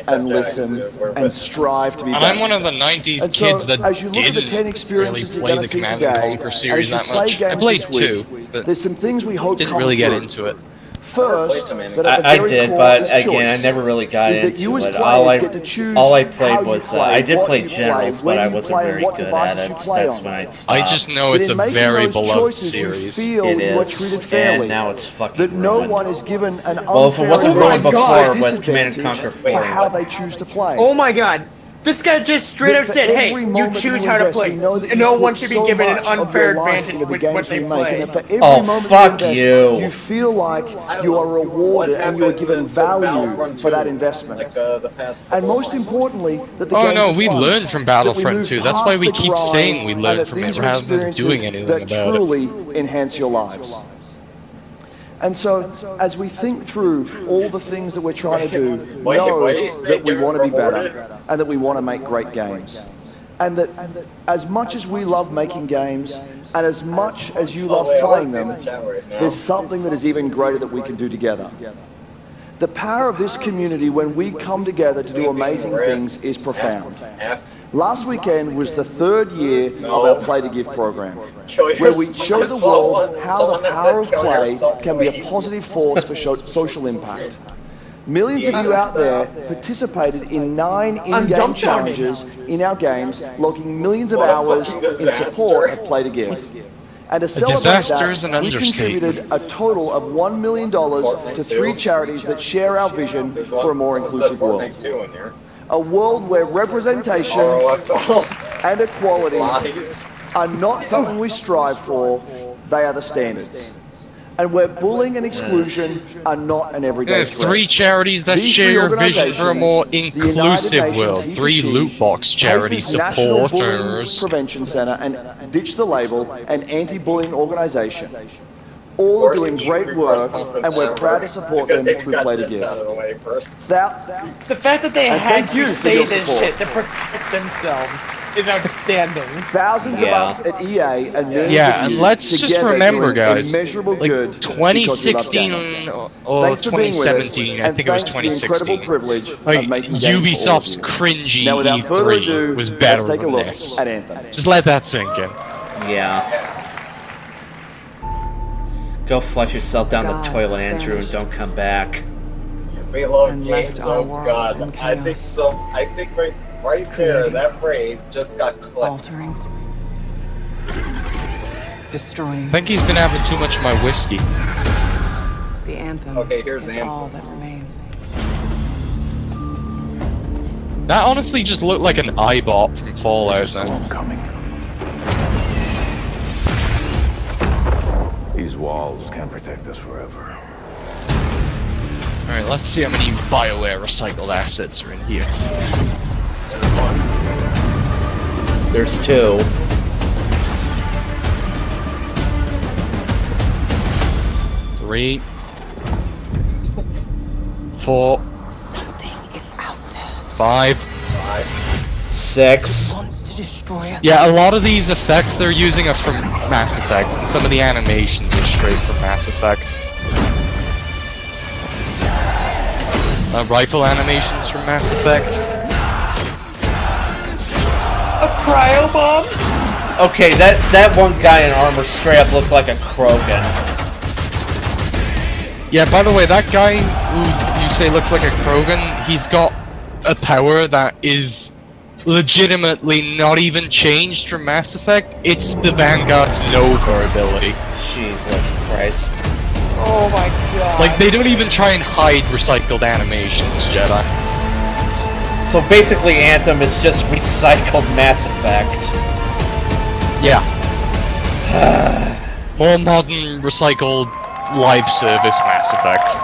and listen and strive to be And better. I'm one of the 90s And kids so, that as you look at the 10 didn't really experiences you're play going the to see Command and today, Conquer and series as you that play much. I games played this 2, week, but there's some things we hope didn't come really get through. into it. First, that at the I very did, core but of this again, I choice never really got is that into you as it. players get to choose All I how played you was play, I did what play you generals, play, but I when you wasn't play, and very what good devices at you it. play That's on. when I stopped. I just know But it's in a making very those beloved choices, you series. feel It you are is, treated fairly. and now it's fucking That no ruined. one is given an unfair Well, if it wasn't ruined before with Command and disadvantage Conquer for 4, how they choose to play. Oh my god. This guy just straight up For said, hey, every you moment choose you how to invest, play. we know that And you no put one should be so given an much of unfair your life advantage into the with games what they we make, play. and for every Oh, moment fuck you invest, you. you feel like you are rewarded and you are given value for that investment. And most importantly, that the Oh games no, are we fun, learned from that we Battlefront move 2. That's why past we the keep grind, saying we and learned that from these it are rather than experiences doing anything that about it. truly enhance your lives. And so, as we think through all the things that we're trying to do, know that we want to be better and that we want to make great games. And that as much as we love making games, and as much as you love playing them, there's something that is even greater that we can do together. The power of this community when we come together to do amazing things is profound. Last weekend was the 3rd year of our Play to Give program, where we showed the world how the power of play can be a positive force for social impact. Millions of you out there participated in 9 in-game challenges in our games, logging millions of hours in support of Play to Give. And to celebrate that, we contributed a total of $1 million to 3 charities that share our vision for a more inclusive world. A world where representation and equality are not something we strive for, they are the standards. And where bullying and exclusion are not an everyday threat. 3 charities that share your vision for a more inclusive world. 3 loot box charity National Bullying supporters. Prevention Center and Ditch the Label, an anti-bullying organization. All are doing great work, and we're proud to support them through Play to Give. The fact that they had to say this shit to protect themselves is outstanding. Thousands of us at EA and millions Yeah, of and you let's just together remember, doing guys, immeasurable like good 2016 or Thanks for being with us, 2017, I and think it was thanks for the incredible 2016. privilege Like, of making games for all of Ubisoft's you. cringy Now, without further ado, E3 was better let's take a than look this. at Anthem. Just let that sink in. Yeah. Go flush yourself down the toilet, Andrew, and don't come back. We love games. Oh god, I think right there, that phrase just got clipped. Altering. Destroying. I think he's been having too much of my whiskey. The anthem is all that remains. That honestly just looked like an eyebot from Fallout then. He's These walls can't protect us forever. Alright, let's see how many BioWare recycled assets are in here. There's 2. Three. 4. Something is out there. 5. 6. Yeah, a lot of these effects they're using are from Mass Effect, and some of the animations are straight from Mass Effect. Rifle animations from Mass Effect. A cryo bomb? Okay, that one guy in armor straight up looked like a Krogan. Yeah, by the way, that guy who you say looks like a Krogan, he's got a power that is legitimately not even changed from Mass Effect. It's the Vanguard's Nova ability. Jesus Christ. Oh my god. Like, they don't even try and hide recycled animations, Jedi. So basically Anthem is just recycled Mass Effect. Yeah. More modern, recycled, live service Mass Effect.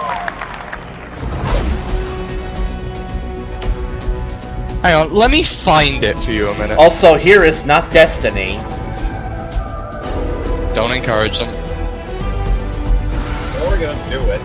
Hang on, let me find it for you a minute. Also, here is not Destiny. Don't encourage them. We're gonna do it.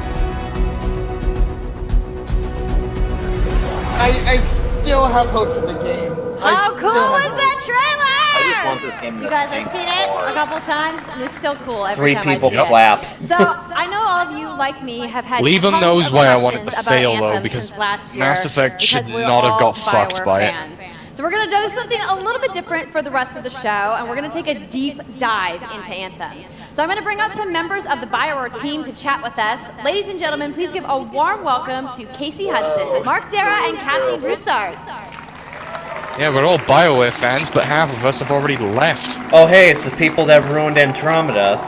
I still have hope for the game. How cool was that trailer? I just want this game to You guys tank have seen it hard. a couple times, and it's still cool every 3 time people I see clap. it. So I know all of you, like me, have had Leave 'em tons knows of why I wanted questions to about fail, though, Anthem because since last year, Mass Effect should because we're not have all got fucked BioWare by it. fans. So we're gonna do something a little bit different for the rest of the show, and we're gonna take a deep dive into Anthem. So I'm gonna bring out some members of the BioWare team to chat with us. Ladies and gentlemen, please give a warm welcome to Casey Hudson, Mark Dara, and Kathleen Broussard. Yeah, we're all BioWare fans, but half of us have already left. Oh hey, it's the people that ruined Andromeda.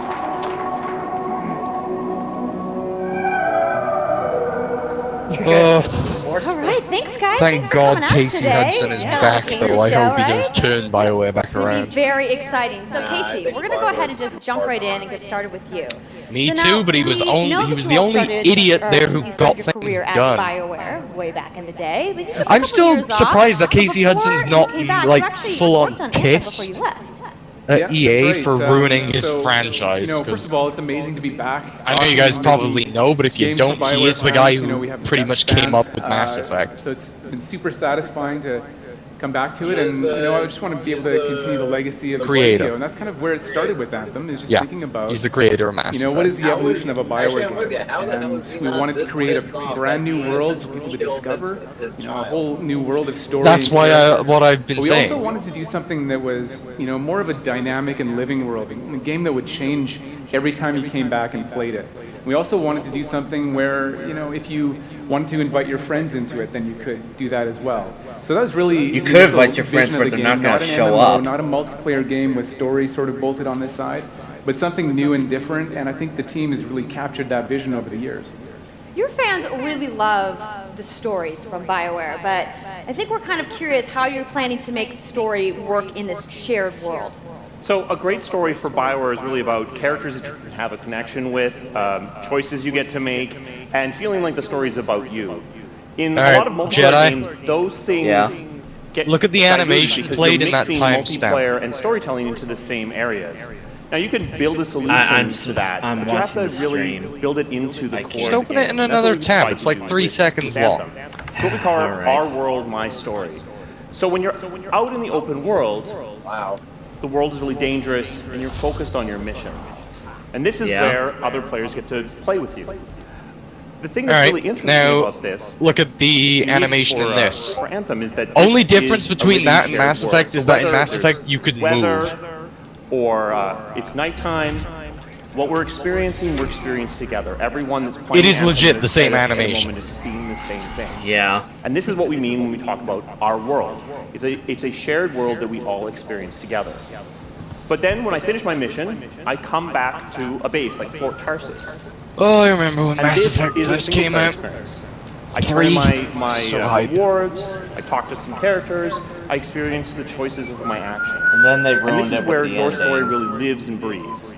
All right, thanks guys. Thank Thanks for God coming out Casey today. Hudson is Yeah, back, like though. I your hope he show, does right? turn BioWare back It's gonna around. be very exciting. So Casey, we're gonna go ahead and just jump right in and get started with you. Me So now, too, but he was we only know he that was you the all only started, idiot there who you got started your things career at done. BioWare way back in the day. But you took a I'm couple still years off, surprised that but Casey before Hudson's you not came back, you like actually full on worked on Anthem before pissed you left. at EA that's for right. ruining his So, franchise. You know, 'cause first of all, it's amazing to be back. I know you guys probably know, but if you Games don't, for he BioWare is the guy fans, who you know, we have pretty best much came fans, up with Mass Effect. So it's been super satisfying to come back to it, and you know, I just want to be able to continue the legacy of the Creator. studio, and that's kind of where it started with Anthem. Is just Yeah, thinking about he's the creator of Mass You know, what is Effect. the evolution of a BioWare I'm with you. game? How the hell is he And we not wanted to this create pissed a off brand that new he world has for people to killed discover. his You know, a child? whole new world of story. That's and why character. what I've been But we saying. also wanted to do something that was, you know, more of a dynamic and living world, a game that would change every time you came back and played it. We also wanted to do something where, you know, if you wanted to invite your friends into it, then you could do that as well. So that was really You the could initial invite your friends, vision of but the they're not game. gonna an show MMO, up. Not a multiplayer game with story sort of bolted on this side, but something new and different. And I think the team has really captured that vision over the years. Your fans really love the stories from BioWare, but I think we're kind of curious how you're planning to make story work in this shared world. So a great story for BioWare is really about characters that you can have a connection with, choices you get to make, and feeling like the story is about you. In All a right, lot of multiplayer Jedi. games, those things Yeah. get Look at the diluted animation because played you're in that mixing timestamp. multiplayer and storytelling into the same areas. Now you can build a solution I'm to that, I'm but you have to watching the really stream. build it into the core. Just of the open it game. in That's what another we tab. tried It's to like do 3 with seconds Anthem. long. It's what we call All right. our world, my story. So when you're out in the open world, Wow. the world is really dangerous and you're focused on your mission. And this is Yeah. where other players get to play with you. The thing All that's right, really interesting now about this, look at the animation in this. for Anthem is that Only this difference is a between living that and shared Mass world. Effect So is that in whether Mass there's Effect you could weather, move. or it's nighttime, what we're experiencing together. Everyone that's playing It is Anthem legit at the same at the animation. moment is seeing the same thing. Yeah. And this is what we mean when we talk about our world. It's a shared world that we all experience together. But then when I finish my mission, I come back to a base like Fort Tarsus. Oh, I remember when And Mass this Effect is a first single came player out. experience. I Three. carry my So hyped. rewards, I talk to some characters, I experience the choices of my action. And then they And ruined this it is with where the your story ending. really lives and breathes.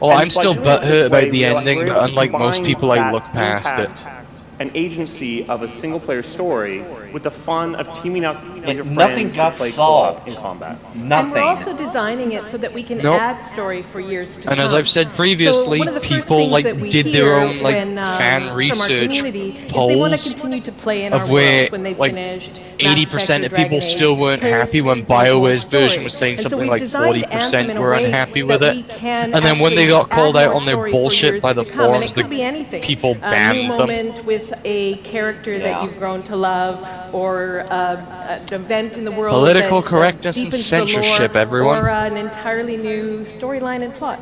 Well, And I'm by still doing it this butthurt about way, the we're ending, able but to unlike most combine people, I that look past it. impact and agency of a single-player story with the fun of teaming up with your nothing friends got to play solved. co-op in combat. And we're also designing it so that we can Nope. add story for years to come. And as I've said previously, So one of the first people things like that we did hear their own like when, fan from our research community is they want to polls continue to play in our of where worlds when they've like finished 80% of Dragon people Age, still weren't because happy when there's a whole BioWare's version story. was saying And so something we've like designed Anthem 40% in a were way unhappy that with we it. can And then when they actually got called add out more on their story for bullshit years by the to come. And forums, it the could be anything. people A banned new them. moment with a character that you've grown to love, or an event in the world Political that correctness and deepens the lore, censorship, everyone. or an entirely new storyline and plot.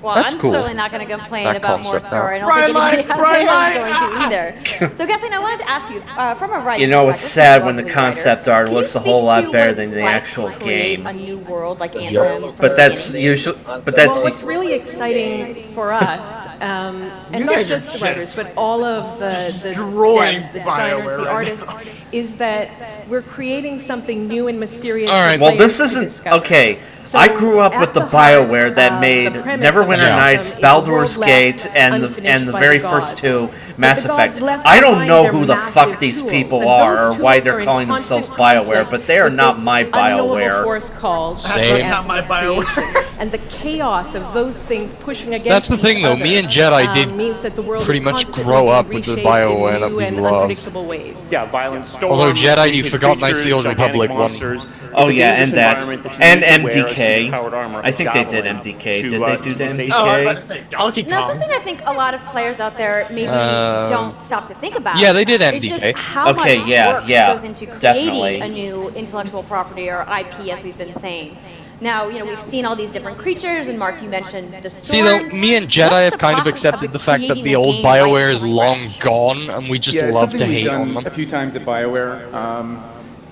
Well, That's I'm cool. certainly not going to complain That about more concept, story. I don't Brian think anybody Mike, Brian else is going to either. So, Kathleen, I wanted to ask you, from a writing You know, it's perspective, sad as when the lovely concept writer, art can you looks a speak whole to lot what better it's than the like actual to create game. a new world like Anthem from But the that's beginning? usually. But that's. Well, what's really exciting for us, and You not guys are just the writers, just but all of the destroying devs, the designers, BioWare the right artists, is that we're creating something new and mysterious. All right. for Well, this players to isn't discover. okay. So I grew up at with the heart, BioWare that made the premise Neverwinter of Anthem Nights, is a Baldur's world Gate, left and unfinished the by very the first gods. two Mass the gods Effect. left I don't behind know their who the massive fuck these tools, people and are those or why tools they're are in calling constant themselves BioWare, conflict but they are with not this my unknowable BioWare. force called Same. Not my BioWare. creation. And the chaos of those things pushing against That's the each thing, though. other, Me and Jedi did means that the world pretty is much constantly grow being up with the reshaped in BioWare that new we and love. unpredictable ways. Yeah, violent storms. Although Jedi, you mutant forgot Knights of creatures, the Old gigantic Republic one. monsters. Oh It's a yeah, dangerous and that, environment that you and need to wear a MDK. suit-powered armor I think they did javelin MDK. to, Did they do the to save Oh, I was about MDK? to say Donkey Now, Kong. something I think a lot of players out there maybe don't stop to think about. Yeah, they did is MDK. just how Okay, much yeah, work yeah, goes into creating definitely. a new intellectual property or IP, as we've been saying. Now, we've seen all these different creatures, and Mark, you mentioned the storms. See, though, me and Jedi What's have the kind of process accepted the fact that creating the a old game right BioWare is from long scratch? gone, and we just Yeah, it's love something to we've hate done on them. a few times at BioWare.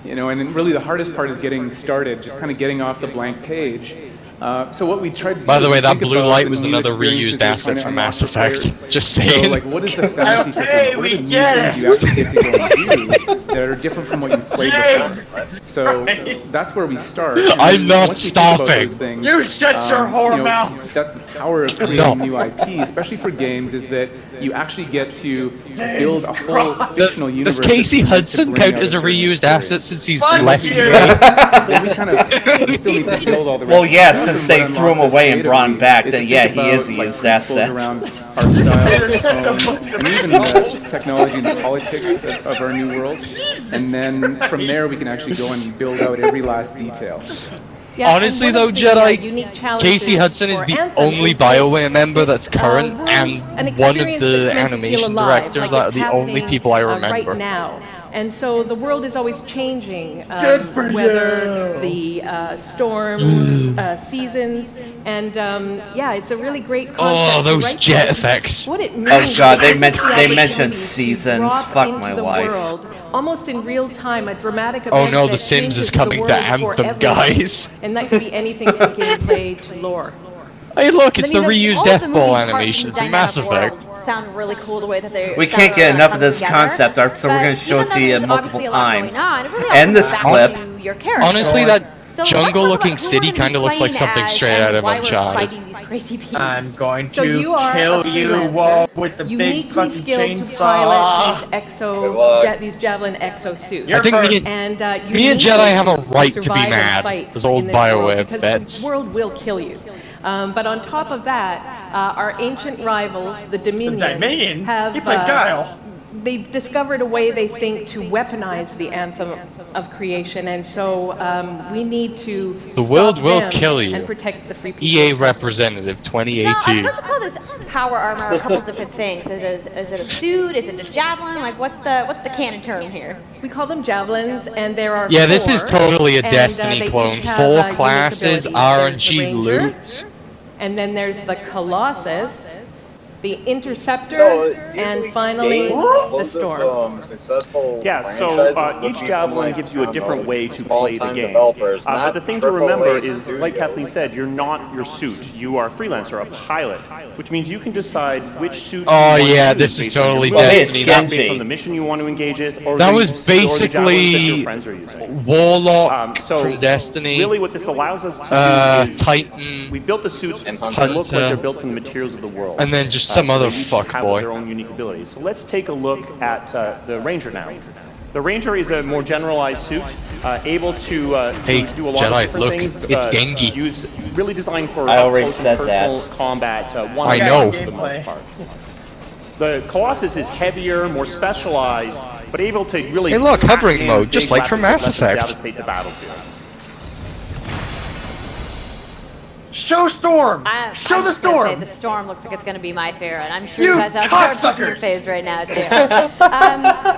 And really the hardest part is getting started, just kind of getting off the blank page. So what we tried to By do the is way, that think blue about light the was new another experiences reused that we're asset trying to from unlock Mass for Effect. players. Just So, saying. like, what is the fantasy Okay, for them? What we are the new get things it. you actually get to go and do that are different from what you've played before? So that's where we start. And I'm not once you think about stopping. those things, You shut your whore mouth. That's the power of creating new IP, especially for games, is that you actually get to build a whole fictional universe. Does Casey that's meant to Hudson bring count out as a certain reused experience. asset since he's Fuck left you. the game? Well, we still need to build all the Well, rest yeah, of the since system, they but threw him unlock away this and brought him creatively back, is then to yeah, think he is a about, used like, asset. principles around art style, tone, and even the technology and the politics of our new world. And then from there, we can actually go and build out every last detail. Yeah, Honestly, and though, one of the, Jedi, unique challenges Casey Hudson is for the Anthem only is that BioWare member that's current we're and an one of experience the that's meant to feel animation alive, directors like that are it's the only happening, people I remember. right now. And so the world is always changing. Good for whether you. the storms, seasons, and yeah, it's a really great concept. Oh, to those write jet about. effects. What it Oh means god, they is mentioned the they opportunity mentioned to seasons. drop Fuck into my the life. world, almost in real time, a dramatic event Oh no, The that Sims changes is coming the to world Anthem, for everyone. guys. And that could be anything from gameplay to lore. Hey, look, it's the reused all Death the Ball moving parts animation and from Mass dynamic Effect. world sound really cool the way that they We that can't are get gonna enough come of this together. concept art, so we're But going to show even it to though you there's multiple obviously a lot going times. on, it really all And comes this back clip. to your character. Honestly, that So let's jungle-looking talk about who city we're gonna kind of be looks like playing something as straight and out of why we're Uncharted. fighting these crazy beasts. I'm going So to you are kill a you freelancer, all with the big uniquely fucking skilled to chainsaw. pilot these javelin exo suits. I think me and Jedi have a right to be mad. Those old BioWare vets. The world will kill you. But on top of that, our ancient rivals, the Dominion, have He plays Guile. They've discovered a way, they think, to weaponize the anthem of creation, and so we need to The world stop will them kill you. and protect the free people. EA representative Now, 2018. I've heard you call this power armor a couple different things. Is it a suit? Is it a javelin? Like, what's the canon term here? We call them javelins, and there are Yeah, this is 4, totally a and, Destiny they each clone. have, 4 unique classes, abilities. There's the RNG Ranger, loot. and then there's the Colossus, the Interceptor, and finally the Storm. Yeah, so each Javelin gives you a different way to play the game. But the thing to remember is, like Kathleen said, you're not your suit. You are a freelancer, a pilot, which means you can decide which suit you want to use this is based on your totally movement, Destiny. based on the mission you want to engage it, or That the- was or the javelins that basically your friends are using. Warlock So from Destiny. really what this allows us to do is Titan. we built the suits that look Hunter. like they're built from the materials of the world. And then just some so other they each fuck have boy. their own unique abilities. So let's take a look at the Ranger now. The Ranger is a more generalized suit, able to do a lot Jedi, of different look, things. it's Gengi. Really designed for I already close said and personal that. combat. I know. For the most part. The Colossus is heavier, more specialized, but able to really. Hey, look, pack hovering in mode, just big like from weapons Mass that let them Effect. Devastate the battlefield. Show Storm! Show the Storm! The Storm looks like it's going to be my favorite. I'm sure You you guys out there are cocksuckers! shaking your face right now, too.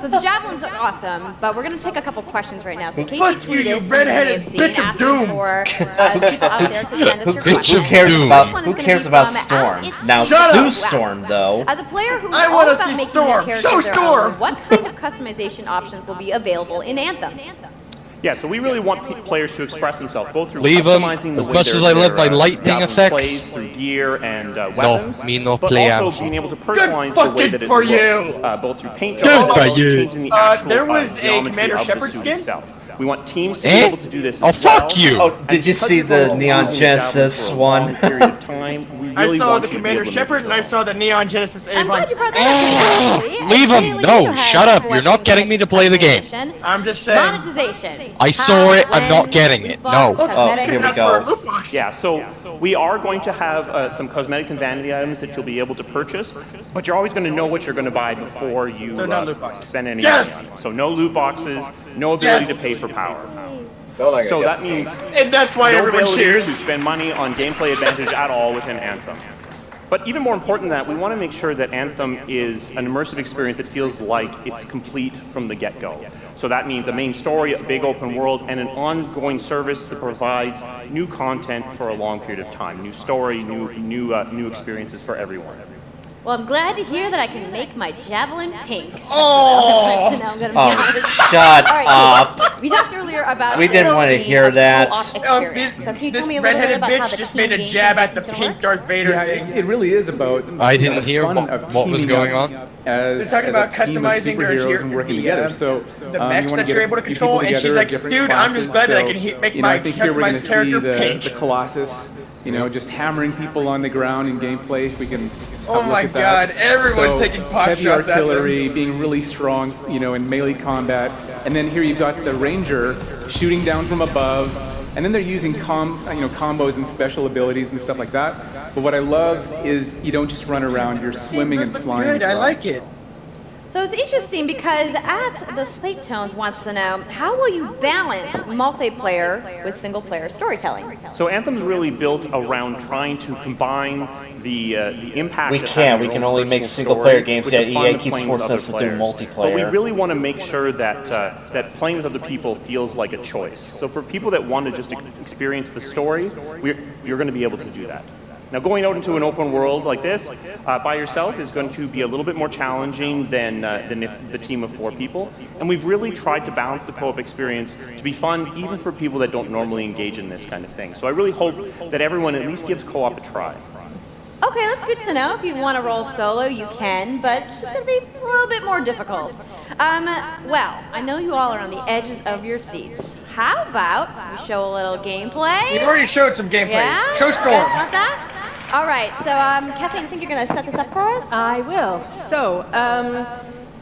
So the Javelins are awesome, but we're going to take a couple questions right now. So in case Fuck you you, tweeted, you some redheaded of you may have bitch of seen, doom! asking for people out there to send us your Who questions. cares This about one is who gonna cares be about from Storm? It's Now Shut Sue Up! Storm though. As a player who is I all wanna about see making Storm. their Show character their Storm. own, what kind of customization options will be available in Anthem? Yeah, so we really want players to express themselves both through Leave 'em. customizing the As way much as I love my lightning javelin effects. plays through gear and weapons, me no but play also out. being able to personalize the way fucking that it for looks, you. both through paint Good jobs, for as well as you. changing the actual there was a geometry Commander of the Shepard suit skin? itself. We want teams to be Eh? able to do this. Oh, as fuck well. you. Oh, did you Because see you're going the to Neon use the javelin Genesis for a one? long period of time, we I really saw want the you to be Commander able to make Shepard it and I so. saw the Neon Genesis I'm Avon. glad you brought that up, actually. Leave I him. really No, do have shut up. a You're not question getting me to play the game. customization. I'm just saying. Monetization. I saw it. I'm How, not when, getting it. loot box, No. cosmetics. here we That's for a go. loot box. Yeah, so we are going to have some cosmetics and vanity items that you'll be able to purchase, but you're always going to know what you're going to buy before you So no loot boxes. spend any Yes! money on it. So no loot boxes, no ability Yes! to pay for power. Still not gonna So get that the means And that's why no everyone ability cheers. to spend money on gameplay advantage at all within Anthem. But even more important than that, we want to make sure that Anthem is an immersive experience that feels like it's complete from the get-go. So that means a main story, a big open world, and an ongoing service that provides new content for a long period of time. New story, new experiences for everyone. Well, I'm glad to hear that I can make my javelin pink. Oh! So now I'm gonna Oh, be able to- shut All right, up. We talked earlier about We didn't this want to being hear a that. co-op experience. So can you tell This me a little bit redheaded about how bitch the just team made a game jab at the is gonna pink work? Darth Vader Yeah, thing. it really is about. I you know, didn't the hear fun what- of what was teaming going up on. As, They're talking as a about team of customizing their superheroes and working the together. So the you mechs wanna that you're get able to people control, and she's together, like, different dude, I'm just glad that I can classes. make You know, my I think here we're going to customized see character the pink. Colossus, you know, just hammering people on the ground in gameplay. If we can. Oh have a look my at that. God, everyone's taking pot heavy shots at them. artillery, being really strong, you know, in melee combat, and then here you've got the Ranger shooting down from above, and then they're using combos and special abilities and stuff like that. But what I love is you don't just run around; you're swimming and flying. Good, as I well. like it. So it's interesting because the Slate Tones wants to know, how will you balance multiplayer with single player storytelling? So Anthem's really built around trying to combine the impact. We of can't. having We your can own only make personal single-player story games, with yet the fun EA of keeps playing with forcing us other to do players. But we multiplayer. really want to make sure that that playing with other people feels like a choice. So for people that want to just experience the story, you're going to be able to do that. Now, going out into an open world like this by yourself is going to be a little bit more challenging than if the team of 4 people. And we've really tried to balance the co-op experience to be fun, even for people that don't normally engage in this kind of thing. So I really hope that everyone at least gives co-op a try. Okay, that's good to know. If you want to roll solo, you can, but it's just going to be a little bit more difficult. Well, I know you all are on the edges of your seats. How about we show a little gameplay? You've already showed some gameplay. Yeah? Show You Storm. guys want that? All right, so Kathleen, I think you're going to set this up for us? I will. So,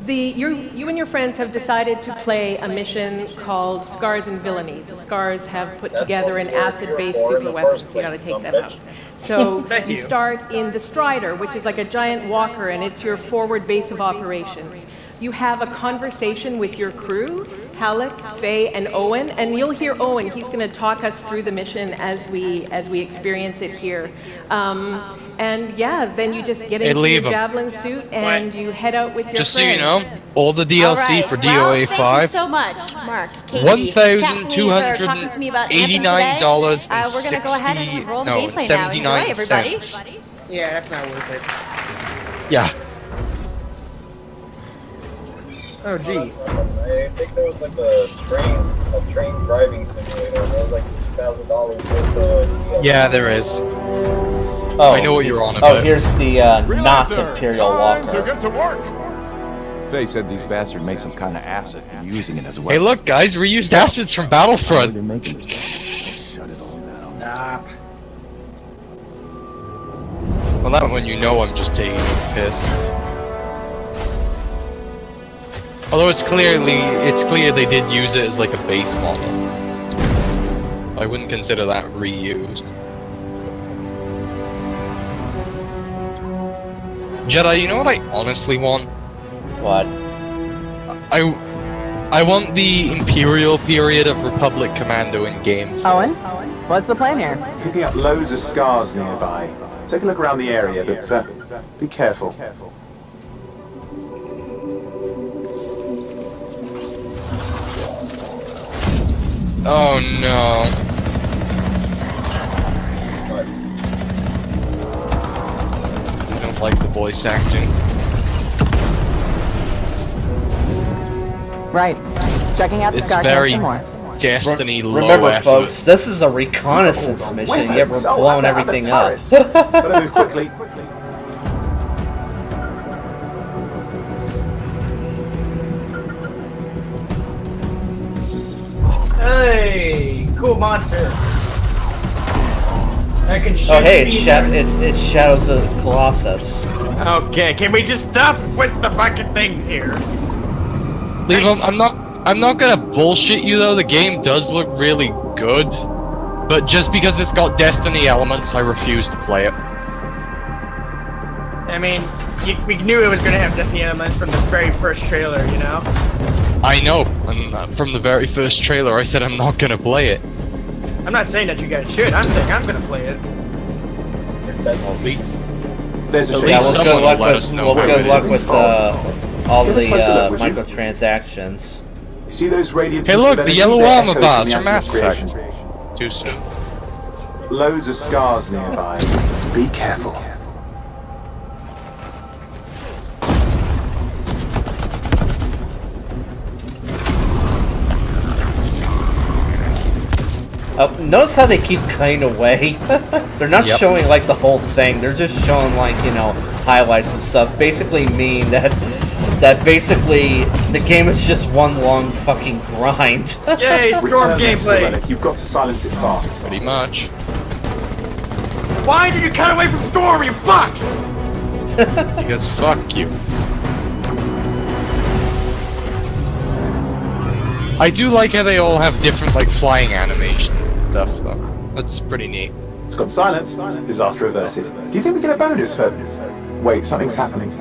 you and your friends have decided to play a mission called Scars and Villainy. The Scars have put together an acid-based super weapons. You got to take them out. So you start in the Strider, which is like a giant walker, and it's your forward base of operations. You have a conversation with your crew, Halleck, Faye, and Owen, and you'll hear Owen. He's going to talk us through the mission as we experience it here. And yeah, then you just get into your javelin suit and you head out with your Just friends. so you know, all the DLC for DOA 5. Thank you so much, Mark. Katie, $1,289 and we're going to go ahead and roll the gameplay now. Enjoy, everybody. cents. Yeah, that's not worth it. Yeah. Oh, gee. I think there was like a train driving simulator. And there was like $2,000 worth of. Yeah, there is. Oh, I know what you're on about. Oh, here's the not Imperial Walker. Get to work. Faye said these bastards make some kind of acid and using it as a weapon. Hey, look, guys, reused acids from Battlefront. They're making this. Shut it all down. Nah. Well, that one you know I'm just taking a piss. Although it's clear they did use it as like a base model. I wouldn't consider that reused. Jedi, you know what I honestly want? What? I want the Imperial period of Republic Commando in games. Owen, what's the plan here? Picking up loads of scars nearby. Take a look around the area, but be careful. Oh no. I don't like the voice acting. Right. Checking out the It's Scar very some more. Destiny low Remember, effort. folks, this is a reconnaissance mission, yet we're blowing everything up. Better move quickly. Hey, cool monster. I can shoot. Oh, hey, it's Shadows of the Colossus. Okay, can we just stop with the fucking things here? Leave them. I'm not gonna bullshit you though. The game does look really good, but just because it's got Destiny elements, I refuse to play it. I mean, we knew it was gonna have Destiny elements from the very first trailer, you know? I know, and from the very first trailer, I said I'm not gonna play it. I'm not saying that you guys should. I'm saying I'm gonna play it. At least, There's a at shame. least someone will let us know. Good luck with all the closer look, would you? microtransactions. See those radiant Hey, pieces look, of the energy? yellow They're armor echoes bars from from the Mass actual Effect. creation. Too soon. Loads of scars nearby. Be careful. Notice how they keep cutting away. They're not showing like the whole thing. They're just showing like, you know, highlights and stuff. Basically mean that basically the game is just one long fucking grind. Yay, Storm Return gameplay! relic. You've got to silence it fast. Pretty much. Why did you cut away from Storm, you fucks? Because fuck you. I do like how they all have different like flying animations and stuff though. That's pretty neat. It's gone silent. Disaster averted. Do you think we get a bonus for... Wait, something's happening.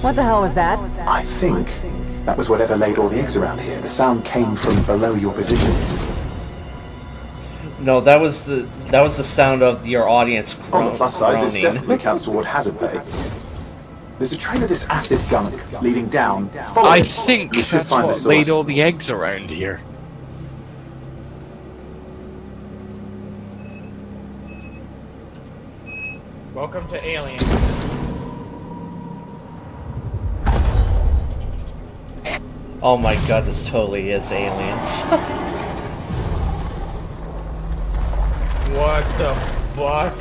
What the hell was that? I think that was whatever laid all the eggs around here. The sound came from below your position. No, that was the sound of your audience On the plus side, this groaning. definitely counts toward hazard pay. There's a trail of this acid gunk leading down. Follow I it. think We should that's find the what laid source. all the eggs around here. Welcome to Alien. Oh my god, this totally is Aliens. What the fuck?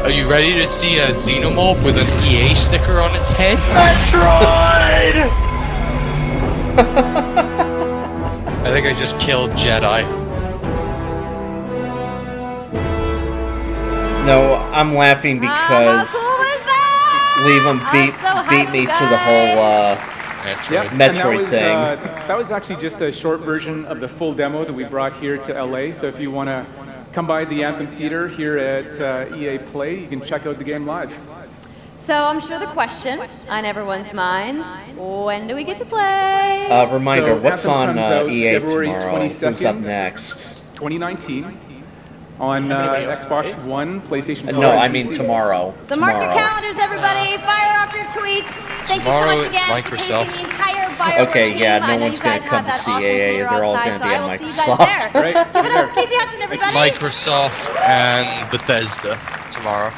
Are you ready to see a xenomorph with an EA sticker on its head? Metroid! I think I just killed Jedi. No, I'm laughing because Leave them beat me to the whole Yep, Metroid and thing. That was actually just a short version of the full demo that we brought here to LA. So if you want to come by the Anthem Theater here at EA Play, you can check out the game live. So I'm sure the question on everyone's minds, when do we get to play? Reminder, So what's Anthem on comes out EA February tomorrow? 22nd, Who's up next? 2019 on Xbox One, PlayStation 4. No, I and mean PC. So mark your calendars, everybody. Fire off your tweets. Thank Tomorrow you so much it's again for Microsoft. taking the entire Bioware Okay, team. yeah, I no know one's you gonna guys come have to that awesome CAA. theater They're all outside, gonna be so I at will see you guys Microsoft. there. Give it up, Casey Hudson, everybody. Microsoft and Bethesda tomorrow.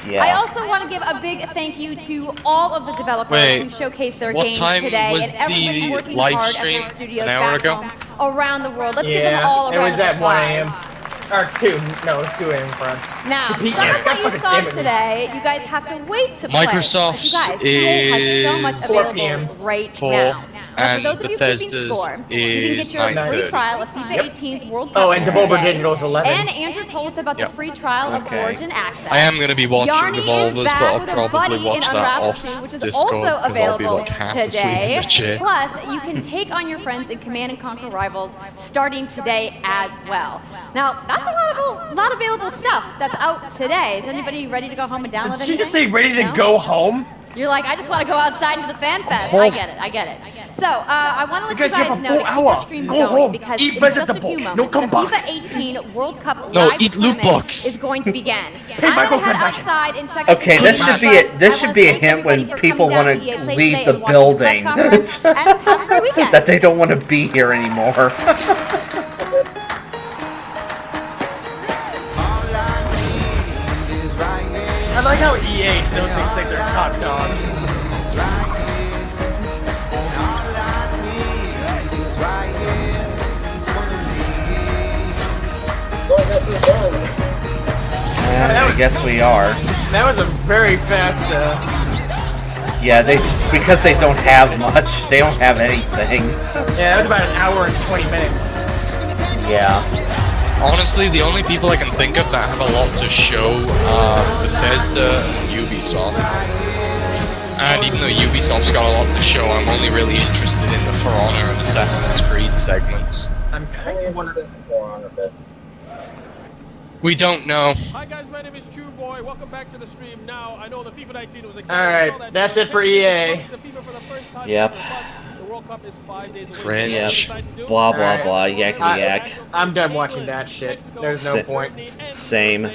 I also want to give a big thank you to all of the developers who showcased their games today was and everybody the working live hard stream? at their studios An hour back ago? home around the world. Let's give them all a it round was of at 1 applause. a.m. Or 2. No, it was 2 a.m. for us. Now, 2 some p.m. of what you saw today, you guys have to wait to play. Microsoft's But you guys, EA has so much is available right 4, now. and For those of you keeping Bethesda's score, you can get your free 9:30. trial of FIFA 18's World Oh, Cup and Devolver today. Digital's 11. And Andrew told us about the free trial of Origin Access. I am going to be watching Yarny Devolvers, is but back I'll with a probably buddy watch in that Unravel off 2, which is Discord, also because I'll be available like half asleep in today. the chair. Plus, you can take on your friends in Command & Conquer Rivals starting today as well. Now, that's a lot of available stuff that's out today. Is anybody ready to go home and download Did she just anything? say ready to No? go home? You're like, I just want to go outside into the fan fest. Home. I get it. So, I want to let You you guys have guys a know full that keep hour. the streams Go going home. because Eat in just a vegetable. few No, moments, come the back. FIFA 18 World Cup No, live eat loot tournament box. is going to begin. Pay I'm going to head microtransaction. outside and check Okay, out this the should be game, this but should I be a wanna thank hint when everybody for people coming want down to to EA Play leave today the and watching building. press conference, and have a great weekend. That they don't want to be here anymore. I like how EA still thinks like they're top dog. So I guess we're done. I guess we are. That was a very fast. Yeah, because they don't have much. They don't have anything. Yeah, that was about an hour and 20 minutes. Yeah. Honestly, the only people I can think of that have a lot to show are Bethesda and Ubisoft. And even though Ubisoft's got a lot to show, I'm only really interested in the For Honor and Assassin's Creed segments. I'm kind of wondering. For Honor bits. We don't know. Hi guys, my name is True Boy. Welcome back to the stream. Now, I know the FIFA 19 was exciting. Alright, that's it for EA. Yep. The World Cup is 5 days away. Cringe. Yep. Blah blah blah. Yakety yak. I'm done watching that shit. There's no point. Same.